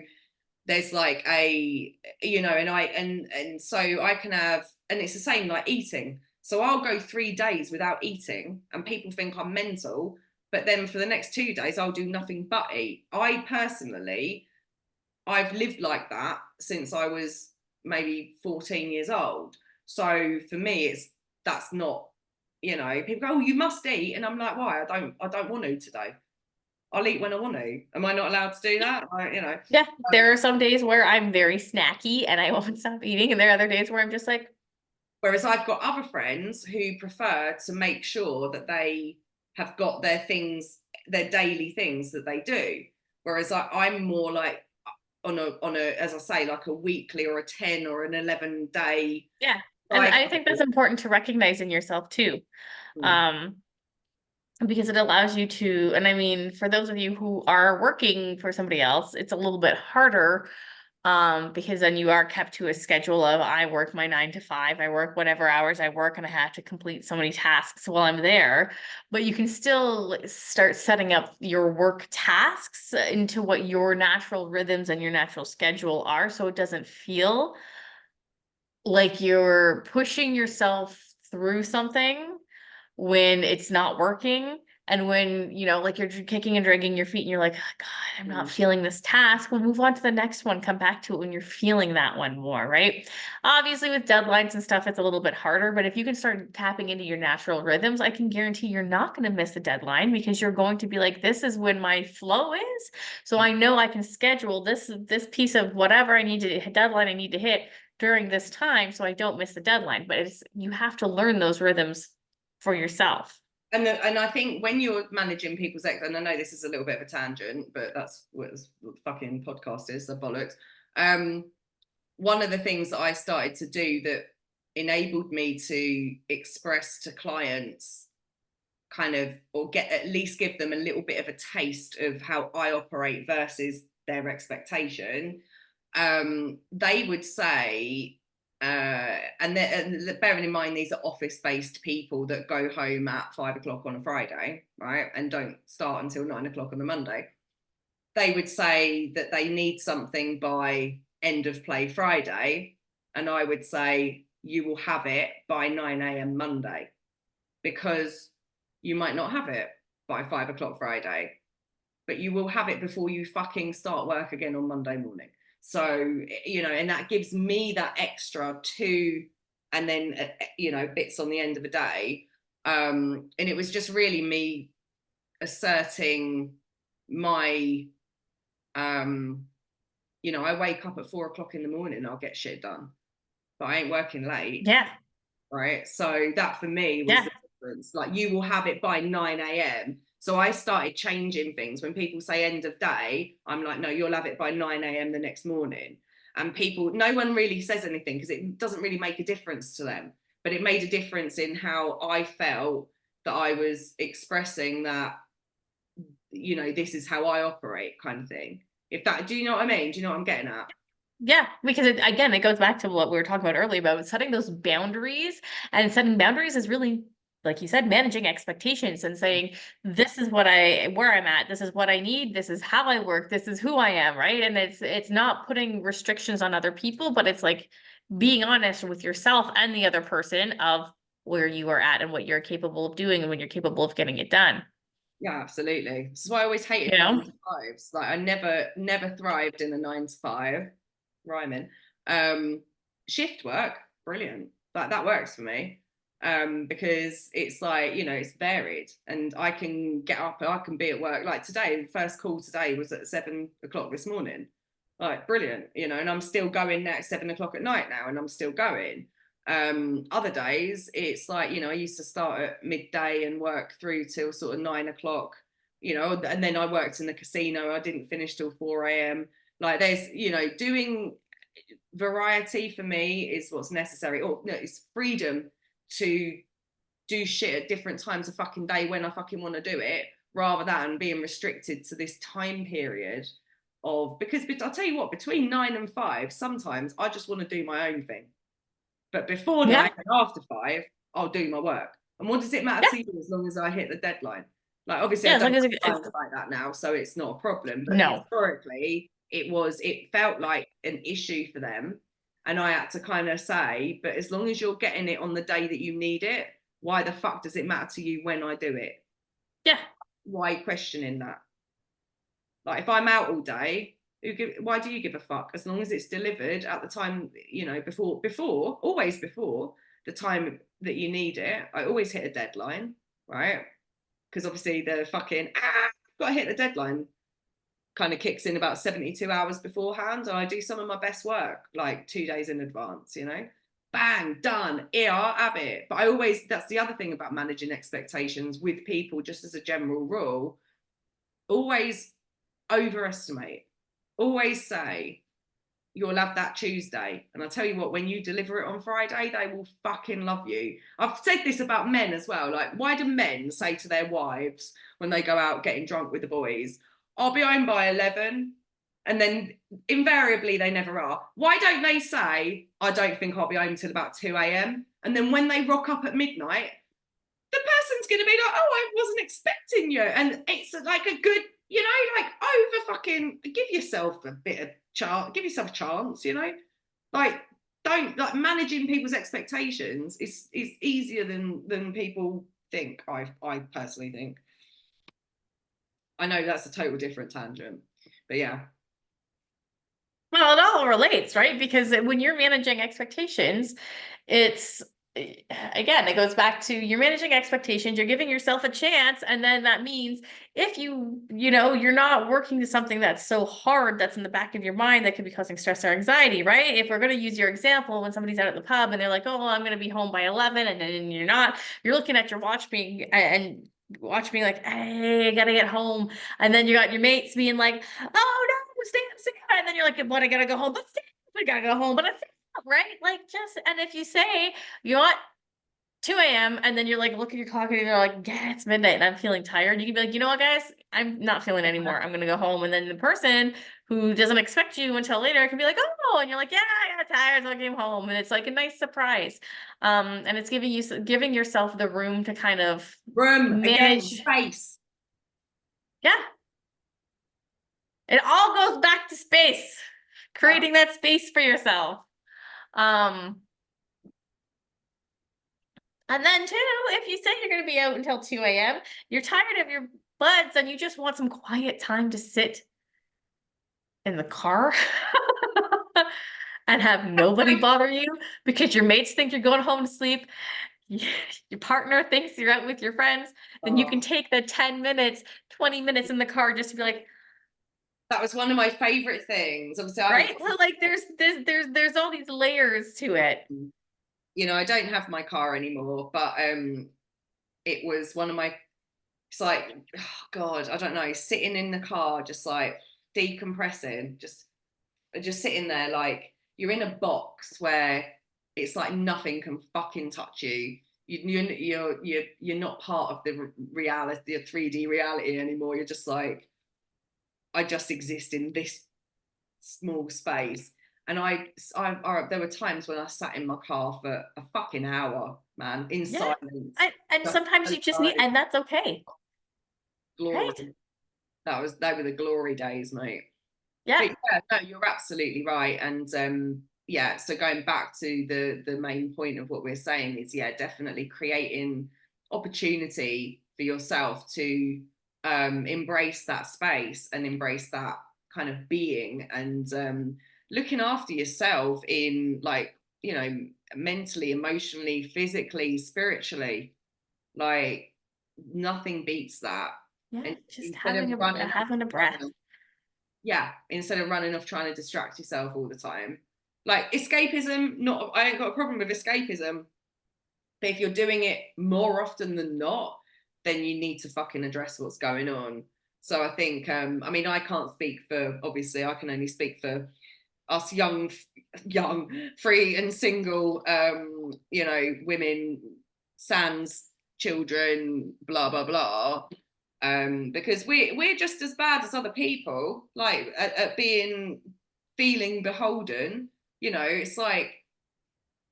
there's like and so I can have, and it's the same like eating. So I'll go 3 days without eating and people think I'm mental, but then for the next 2 days I'll do nothing but eat. I personally, I've lived like that since I was maybe 14 years old. So for me, that's not, people go, oh, you must eat. And I'm like, why? I don't want to today. I'll eat when I want to. Am I not allowed to do that? Yeah, there are some days where I'm very snacky and I won't stop eating, and there are other days where I'm just like, Whereas I've got other friends who prefer to make sure that they have got their things, their daily things that they do. Whereas I'm more like on a, as I say, like a weekly or a 10 or an 11-day yeah. And I think cycle. that's important to recognize in yourself too. Mm. Um, because it allows you to, and I mean, for those of you who are working for somebody else, it's a little bit harder, because then you are kept to a schedule of I work my 9 to 5, I work whatever hours I work, and I have to complete so many tasks while I'm there. But you can still start setting up your work tasks into what your natural rhythms and your natural schedule are, so it doesn't feel like you're pushing yourself through something when it's not working, and when like you're kicking and dragging your feet and you're like, "Oh, God, I'm not Mm. feeling this task." We'll move on to the next one, come back to it when you're feeling that one more, right? Obviously with deadlines and stuff it's a little bit harder, but if you can start tapping into your natural rhythms, I can guarantee you're not going to miss a deadline, because you're going to be like, this is when my flow is, so I know I can schedule this piece of whatever I need to deadline I need to hit during this time so I don't miss the deadline. But you have to learn those rhythms for yourself. And I think when you're managing people's and I know this is a little bit of a tangent, but that's what the fucking podcast is, the bollocks. One of the things that I started to do that enabled me to express to clients kind of, or get at least give them a little bit of a taste of how I operate versus their expectation, they would say, and bearing in mind these are office-based people that go home at 5 o'clock on a Friday, right, and don't start until 9 o'clock on a Monday, they would say that they need something by end of play Friday, and I would say you will have it by 9 a.m. Monday, because you might not have it by 5 o'clock Friday, but you will have it before you fucking start work again on Monday morning. So, you know, and that gives me that extra two, and then, you know, bits on the end of the day. And it was just really me asserting my, you know, I wake up at 4 o'clock in the morning, I'll get shit done, but I ain't working late. Yeah. Right. So that for me was Yeah. the difference. Like, you will have it by 9 a.m. So I started changing things. When people say end of day, I'm like, no, you'll have it by 9 a.m. the next morning. And people, no one really says anything because it doesn't really make a difference to them. But it made a difference in how I felt that I was expressing that, you know, this is how I operate, kind of thing. If that, do you know what I mean? Do you know what I'm getting at? Yeah, because again, it goes back to what we were talking about earlier about setting those boundaries. And setting boundaries is really, like you said, managing expectations and saying, this is where I'm at, this is what I need, this is how I work, this is who I am, right? And it's not putting restrictions on other people, but it's like being honest with yourself and the other person of where you are at and what you're capable of doing and when you're capable of getting it done. Yeah, absolutely. This is why I always hated You know? 9 to 5s. Like, I never thrived in the 9 to 5, rhyming. Shift work, brilliant. Like, that works for me. Because it's like, you know, it's varied, and I can get up, I can be at work. Like today, the first call today was at 7 o'clock this morning. Like, brilliant, you know, and I'm still going at 7 o'clock at night now, and I'm still going. Other days it's like, you know, I used to start at midday and work through till sort of 9 o'clock, you know, and then I worked in the casino, I didn't finish till 4 a.m. Like, there's, you know, doing variety for me is what's necessary. Or no, it's freedom to do shit at different times of fucking day when I fucking want to do it, rather than being restricted to this time period of, because I'll tell you what, between 9 and 5 sometimes I just want to do my own thing. But before Yeah. 9 and after 5, I'll do my work. And what does it matter Yeah. to you as long as I hit the deadline? Like, obviously, Yeah. I As long don't as have like that now, so it's not a problem. But no. historically, it felt like an issue for them. And I had to kind of say, but as long as you're getting it on the day that you need it, why the fuck does it matter to you when I do it? Yeah. Why questioning that? Like, if I'm out all day, why do you give a fuck? As long as it's delivered at the time, you know, always before the time that you need it. I always hit a deadline, right? Because obviously the fucking got to hit the deadline kind of kicks in about 72 hours beforehand, and I do some of my best work like 2 days in advance, you know. Bang, done, here, have it. But I always, that's the other thing about managing expectations with people, just as a general rule, always overestimate. Always say, you'll have that Tuesday. And I'll tell you what, when you deliver it on Friday, they will fucking love you. I've said this about men as well. Like, why do men say to their wives when they go out getting drunk with the boys, I'll be home by 11? And then invariably they never are. Why don't they say, I don't think I'll be home till about 2 a.m.? And then when they rock up at midnight, the person's going to be like, oh, I wasn't expecting you. And it's like a good, you know, like, over fucking, give yourself a bit of chance, give yourself a chance, you know, like, don't, like, managing people's expectations is easier than people think. I personally think. I know that's a total different tangent, but yeah. Well, it all relates, right? Because when you're managing expectations, it's again, it goes back to you're managing expectations, you're giving yourself a chance, and then that means if you're not working to something that's so hard that's in the back of your mind that could be causing stress or anxiety, right? If we're going to use your example, when somebody's out at the pub and they're like, oh, well, I'm going to be home by 11, and then you're not, you're looking at your watch being and watch being like, hey, I gotta get home. And then you got your mates being like, oh no, stay up, stay up. And then you're like, but I gotta go home, but stay up, I gotta go home, but I stay up, right? Like just, and if you say, you know what, 2 a.m. and then you're like, look at your clock and you're like, yeah, it's midnight and I'm feeling tired. You can be like, you know what, guys, I'm not feeling anymore. I'm gonna go home. And then the person who doesn't expect you until later can be like, oh, and you're like, yeah, I got tired, so I came home. And it's like a nice surprise. And it's giving yourself the room to kind of Room again, manage. space. Yeah. It all goes back to space, creating that space for yourself. And then too, if you say you're going to be out until 2 a.m., you're tired of your buds and you just want some quiet time to sit in the car and have nobody bother you because your mates think you're going home to sleep. Your partner thinks you're out with your friends, then you can take the 10 minutes, 20 minutes in the car just to be like, That was one of my favorite things. Obviously, right? So like there's all these layers to it. I don't have my car anymore, but it was one of my, it's like, oh God, I don't know, sitting in the car, just like decompressing, just sitting there like you're in a box where it's like nothing can fucking touch you. You're not part of the reality, the 3D reality anymore. You're just like, I just exist in this small space. And there were times when I sat in my car for a fucking hour, man, in Yeah. silence. And sometimes you just need, and that's okay. Glory. Right? They were the glory days, mate. Yeah. But yeah, no, you're absolutely right. And yeah, so going back to the main point of what we're saying is, yeah, definitely creating opportunity for yourself to embrace that space and embrace that kind of being, and looking after yourself in, like, mentally, emotionally, physically, spiritually. Like, nothing beats that. Yeah. And Just instead of running having a breath. yeah, instead of running off trying to distract yourself all the time. Like, escapism, not, I ain't got a problem with escapism, but if you're doing it more often than not, then you need to fucking address what's going on. So I think, I mean, I can't speak for, obviously, I can only speak for us young, free and single, women, sans children, blah blah blah. Because we're just as bad as other people, like at feeling beholden. It's like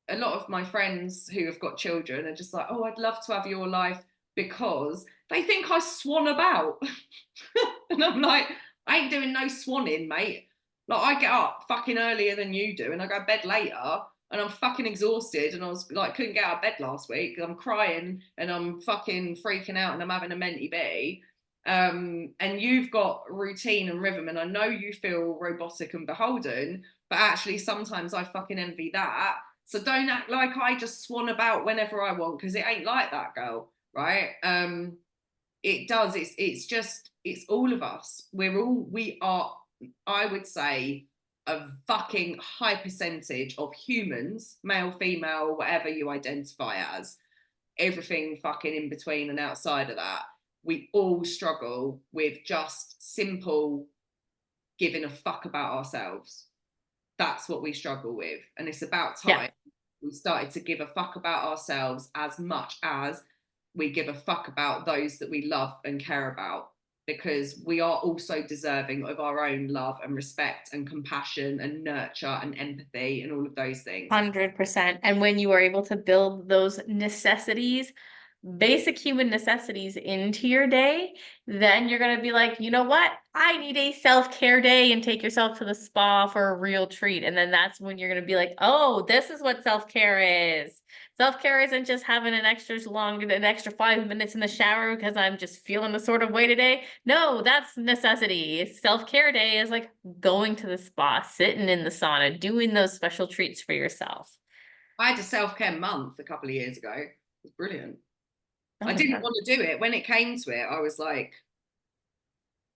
a lot of my friends who have got children are just like, oh, I'd love to have your life, because they think I swan about. And I'm like, I ain't doing no swanning, mate. Like, I get up fucking earlier than you do and I go to bed later, and I'm fucking exhausted, and I was like, couldn't get out of bed last week. I'm crying and I'm fucking freaking out and I'm having a menti bee. And you've got routine and rhythm, and I know you feel robotic and beholden, but actually sometimes I fucking envy that. So don't act like I just swan about whenever I want, because it ain't like that, girl, right? It does. It's all of us. We are, I would say, a fucking high percentage of humans, male, female, whatever you identify as, everything fucking in between and outside of that. We all struggle with just simple giving a fuck about ourselves. That's what we struggle with. And it's about Yeah. time we started to give a fuck about ourselves as much as we give a fuck about those that we love and care about, because we are also deserving of our own love and respect and compassion and nurture and empathy and all of those things. 100%. And when you are able to build those necessities, basic human necessities into your day, then you're going to be like, you know what? I need a self-care day, and take yourself to the spa for a real treat. And then that's when you're going to be like, oh, this is what self-care is. Self-care isn't just having an extra 5 minutes in the shower because I'm just feeling the sort of way today. No, that's necessity. Self-care day is like going to the spa, sitting in the sauna, doing those special treats for yourself. I had a self-care month a couple of years ago. It was brilliant. Oh I my didn't God. want to do it. When it came to it, I was like,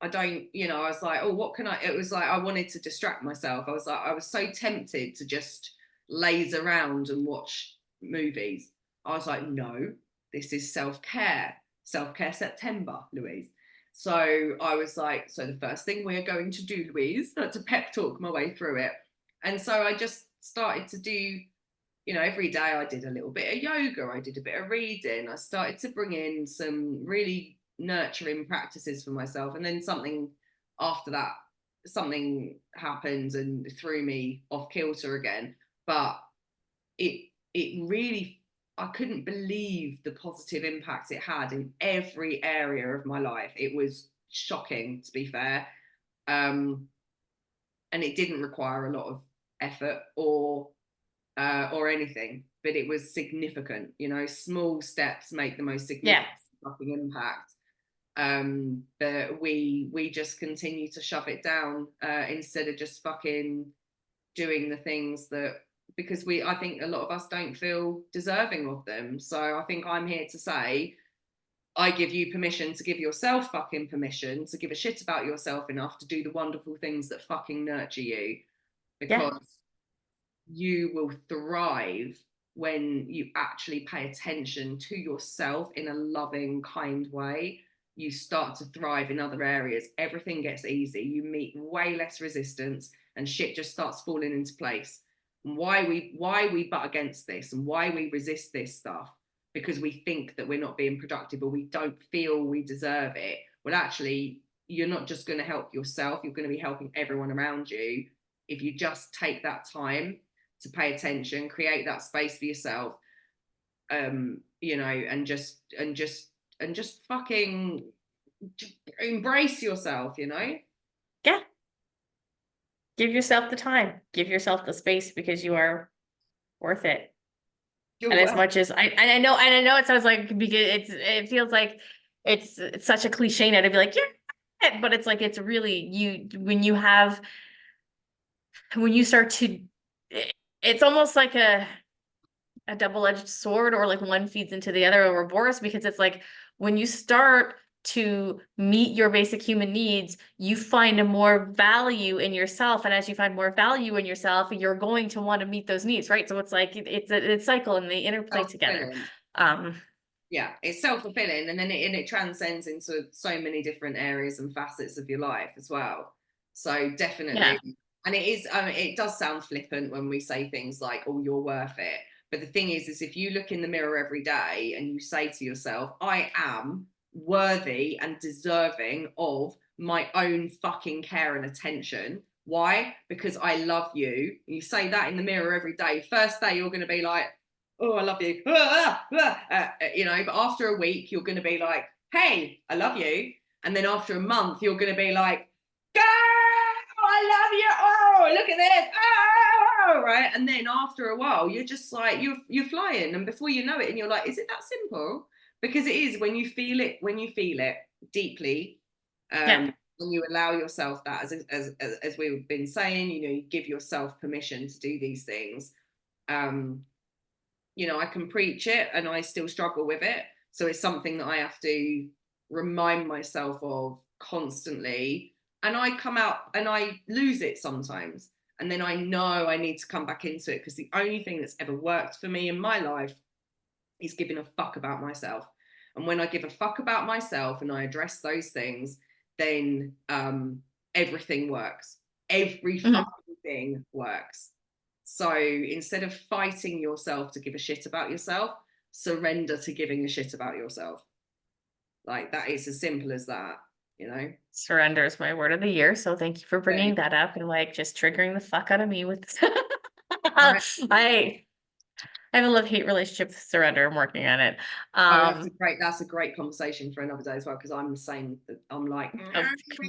I don't, I was like, oh, what can I? It was like I wanted to distract myself. I was like, I was so tempted to just laze around and watch movies. I was like, no, this is self-care. Self-care September, Louise. So I was like, so the first thing we're going to do, Louise, to pep talk my way through it. And so I just started to do, every day I did a little bit of yoga, I did a bit of reading, I started to bring in some really nurturing practices for myself. And then something after that, something happened and threw me off kilter again. But it really, I couldn't believe the positive impact it had in every area of my life. It was shocking, to be fair. And it didn't require a lot of effort or anything, but it was significant. Small steps make the most Yeah. significant fucking impact. But we just continue to shove it down instead of just fucking doing the things that, because I think a lot of us don't feel deserving of them. So I think I'm here to say, I give you permission to give yourself fucking permission to give a shit about yourself enough to do the wonderful things that fucking nurture you, Yeah. because you will thrive when you actually pay attention to yourself in a loving, kind way. You start to thrive in other areas. Everything gets easy. You meet way less resistance, and shit just starts falling into place. And why we butt against this and why we resist this stuff, because we think that we're not being productive or we don't feel we deserve it. Well, actually, you're not just going to help yourself, you're going to be helping everyone around you if you just take that time to pay attention, create that space for yourself, and just fucking embrace yourself. Yeah. Give yourself the time, give yourself the space, because you are worth it. You're And as well. much as I know it sounds like, because it feels like it's such a cliche now to be like, yeah, but it's like, it's really you, when you start to, it's almost like a double-edged sword, or like one feeds into the other, or reverse, because it's like when you start to meet your basic human needs, you find more value in yourself, and as you find more value in yourself, you're going to want to meet those needs, right? So it's like it's a cycle, and they interplay together. Self-fulfilling. um Yeah, it's self-fulfilling, and then it transcends into so many different areas and facets of your life as well. So yeah, definitely, and it is, it does sound flippant when we say things like, oh, you're worth it. But the thing is if you look in the mirror every day and you say to yourself, I am worthy and deserving of my own fucking care and attention. Why? Because I love you. You say that in the mirror every day. First day, you're going to be like, oh, I love you. But after a week, you're going to be like, hey, I love you. And then after a month, you're going to be like, girl, I love you. Oh, look at this. Oh, right. And then after a while, you're just like, you're flying. And before you know it, and you're like, is it that simple? Because it is when you feel it deeply, yeah, when you allow yourself that, as we've been saying, you give yourself permission to do these things. I can preach it and I still struggle with it. So it's something that I have to remind myself of constantly. And I come out and I lose it sometimes. And then I know I need to come back into it, because the only thing that's ever worked for me in my life is giving a fuck about myself. And when I give a fuck about myself and I address those things, then everything works. Every mhm. fucking thing works. So instead of fighting yourself to give a shit about yourself, surrender to giving a shit about yourself. Like, that is as simple as that. Surrender is my word of the year, so thank you for Yeah. bringing that up, and like just triggering the fuck out of me with Right. I have a love-hate relationship with surrender. I'm working on it. Oh, that's a great conversation for another day as well, because I'm the same. I'm like,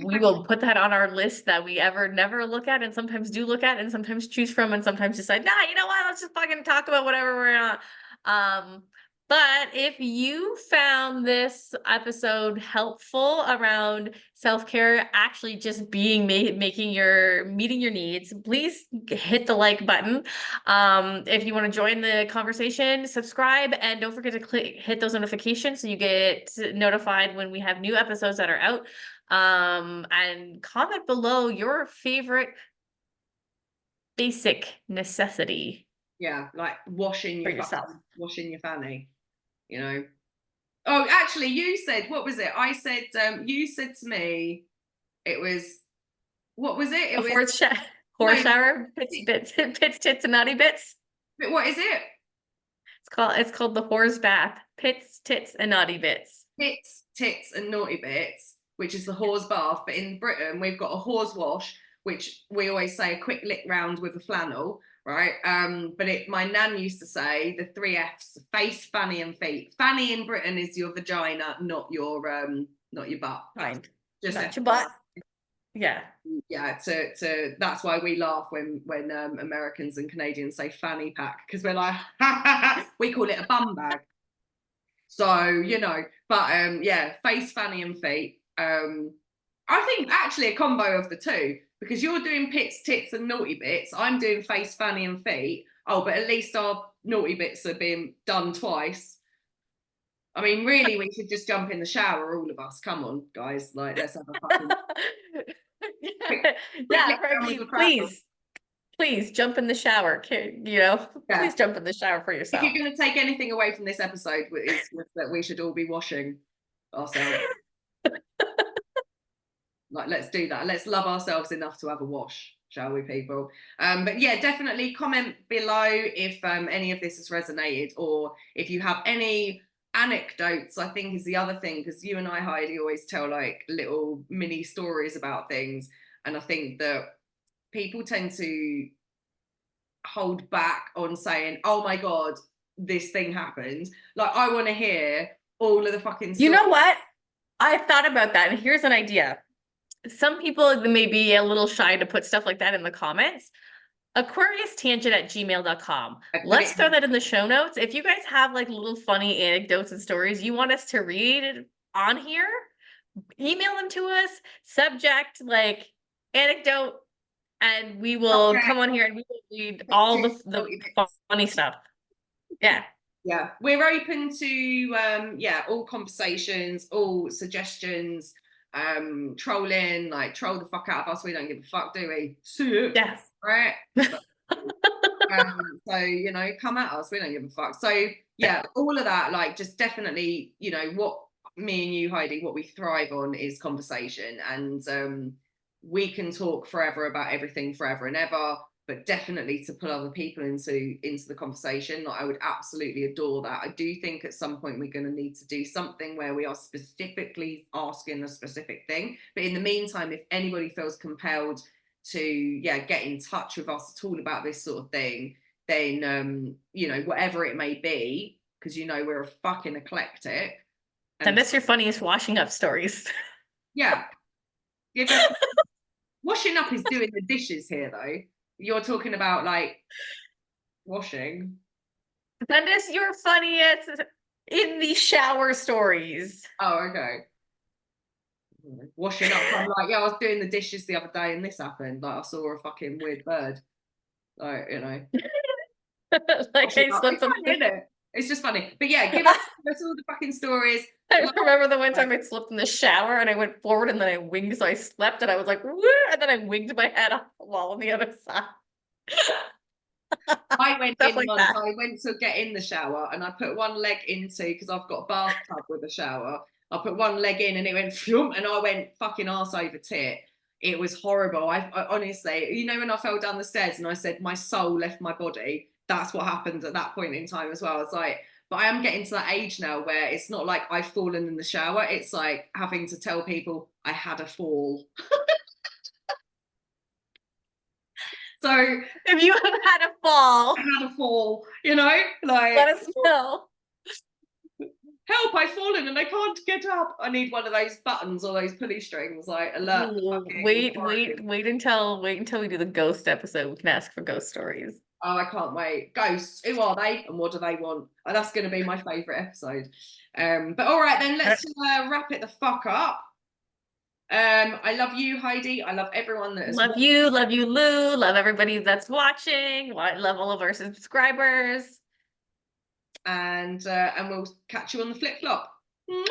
We will put that on our list that we ever never look at, and sometimes do look at, and sometimes choose from, and sometimes decide, nah, you know what, let's just fucking talk about whatever we're on. But if you found this episode helpful around self-care, actually just being meeting your needs, please hit the like button. If you want to join the conversation, subscribe, and don't forget to hit those notifications so you get notified when we have new episodes that are out. And comment below your favorite basic necessity Yeah, like washing for your yourself. washing your fanny, you know. Oh, actually, you said, what was it? I said, you said to me, it was, what was it? It A was, horse no, shower, pits, tits, and naughty bits. but what is it? It's called the horse bath. Pits, tits, and naughty bits. Tits, tits, and naughty bits, which is the horse bath. But in Britain, we've got a horse wash, which we always say a quick lick round with a flannel, right? But my nan used to say the 3 F's: face, fanny, and feet. Fanny in Britain is your vagina, not your butt. Fine. Just Not your butt. Yeah. Yeah, that's why we laugh when Americans and Canadians say fanny pack, because we're like, we call it a bum bag. So, you know, but yeah, face, fanny, and feet. I think actually a combo of the two, because you're doing pits, tits, and naughty bits. I'm doing face, fanny, and feet. Oh, but at least our naughty bits are being done twice. I mean, really, we should just jump in the shower, all of us. Come on, guys. Like, let's have a fucking yeah, Fergie, please jump in the shower. Please jump in the shower for yourself. If you're going to take anything away from this episode, it's that we should all be washing ourselves. Like, let's do that. Let's love ourselves enough to have a wash, shall we, people? But yeah, definitely comment below if any of this has resonated, or if you have any anecdotes. I think is the other thing, because you and I, Heidi, always tell like little mini stories about things, and I think that people tend to hold back on saying, oh my god, this thing happened. Like, I want to hear all of the fucking stories. You know what, I thought about that, and here's an idea. Some people may be a little shy to put stuff like that in the comments. AquariusTangent@gmail.com. Let's throw that in the show notes. If you guys have like little funny anecdotes and stories you want us to read on here, email them to us. Subject like anecdote, and we will come on here and we will read all the funny stuff. Yeah. Yeah, we're open to yeah, all conversations, all suggestions, trolling, like troll the fuck out of us. We don't give a fuck, do we? Yes. Right. So, you know, come at us, we don't give a fuck. So yeah, all of that, like, just definitely, you know, what me and you, Heidi, what we thrive on is conversation, and we can talk forever about everything forever and ever, but definitely to put other people into the conversation, like, I would absolutely adore that. I do think at some point we're going to need to do something where we are specifically asking a specific thing, but in the meantime, if anybody feels compelled to get in touch with us at all about this sort of thing, then you know, whatever it may be, because you know we're a fucking eclectic. Send us your funniest washing up stories. Yeah. Washing up is doing the dishes here, though. You're talking about like washing. Send us your funniest in the shower stories. Oh, okay. Washing up, I'm like, yeah, I was doing the dishes the other day and this happened. Like, I saw a fucking weird bird. Like, you know. Like, I slipped on it. It's just funny. But yeah, give us all the fucking stories. I remember the one time I slipped in the shower and I went forward and then I winged, so I slept and I was like, woo, and then I winged my head off the wall on the other side. I went in once. I went to get in the shower and I put one leg into, because I've got a bathtub with a shower. I put one leg in and it went phoom, and I went fucking arse over tit. It was horrible. I honestly, you know, when I fell down the stairs and I said my soul left my body, that's what happened at that point in time as well. It's like, but I am getting to that age now where it's not like I've fallen in the shower. It's like having to tell people I had a fall. So if you have had a fall, you know, like, let us know. Help, I've fallen and I can't get up. I need one of those buttons or those pulley strings, like alert. Wait until we do the ghost episode. We can ask for ghost stories. Oh, I can't wait. Ghosts, who are they and what do they want? Oh, that's going to be my favourite episode. But all right, then let's wrap it the fuck up. I love you, Heidi. I love everyone that has Love you, Lou. Love everybody that's watching. Love all of our subscribers. And we'll catch you on the flip flop. Mwah!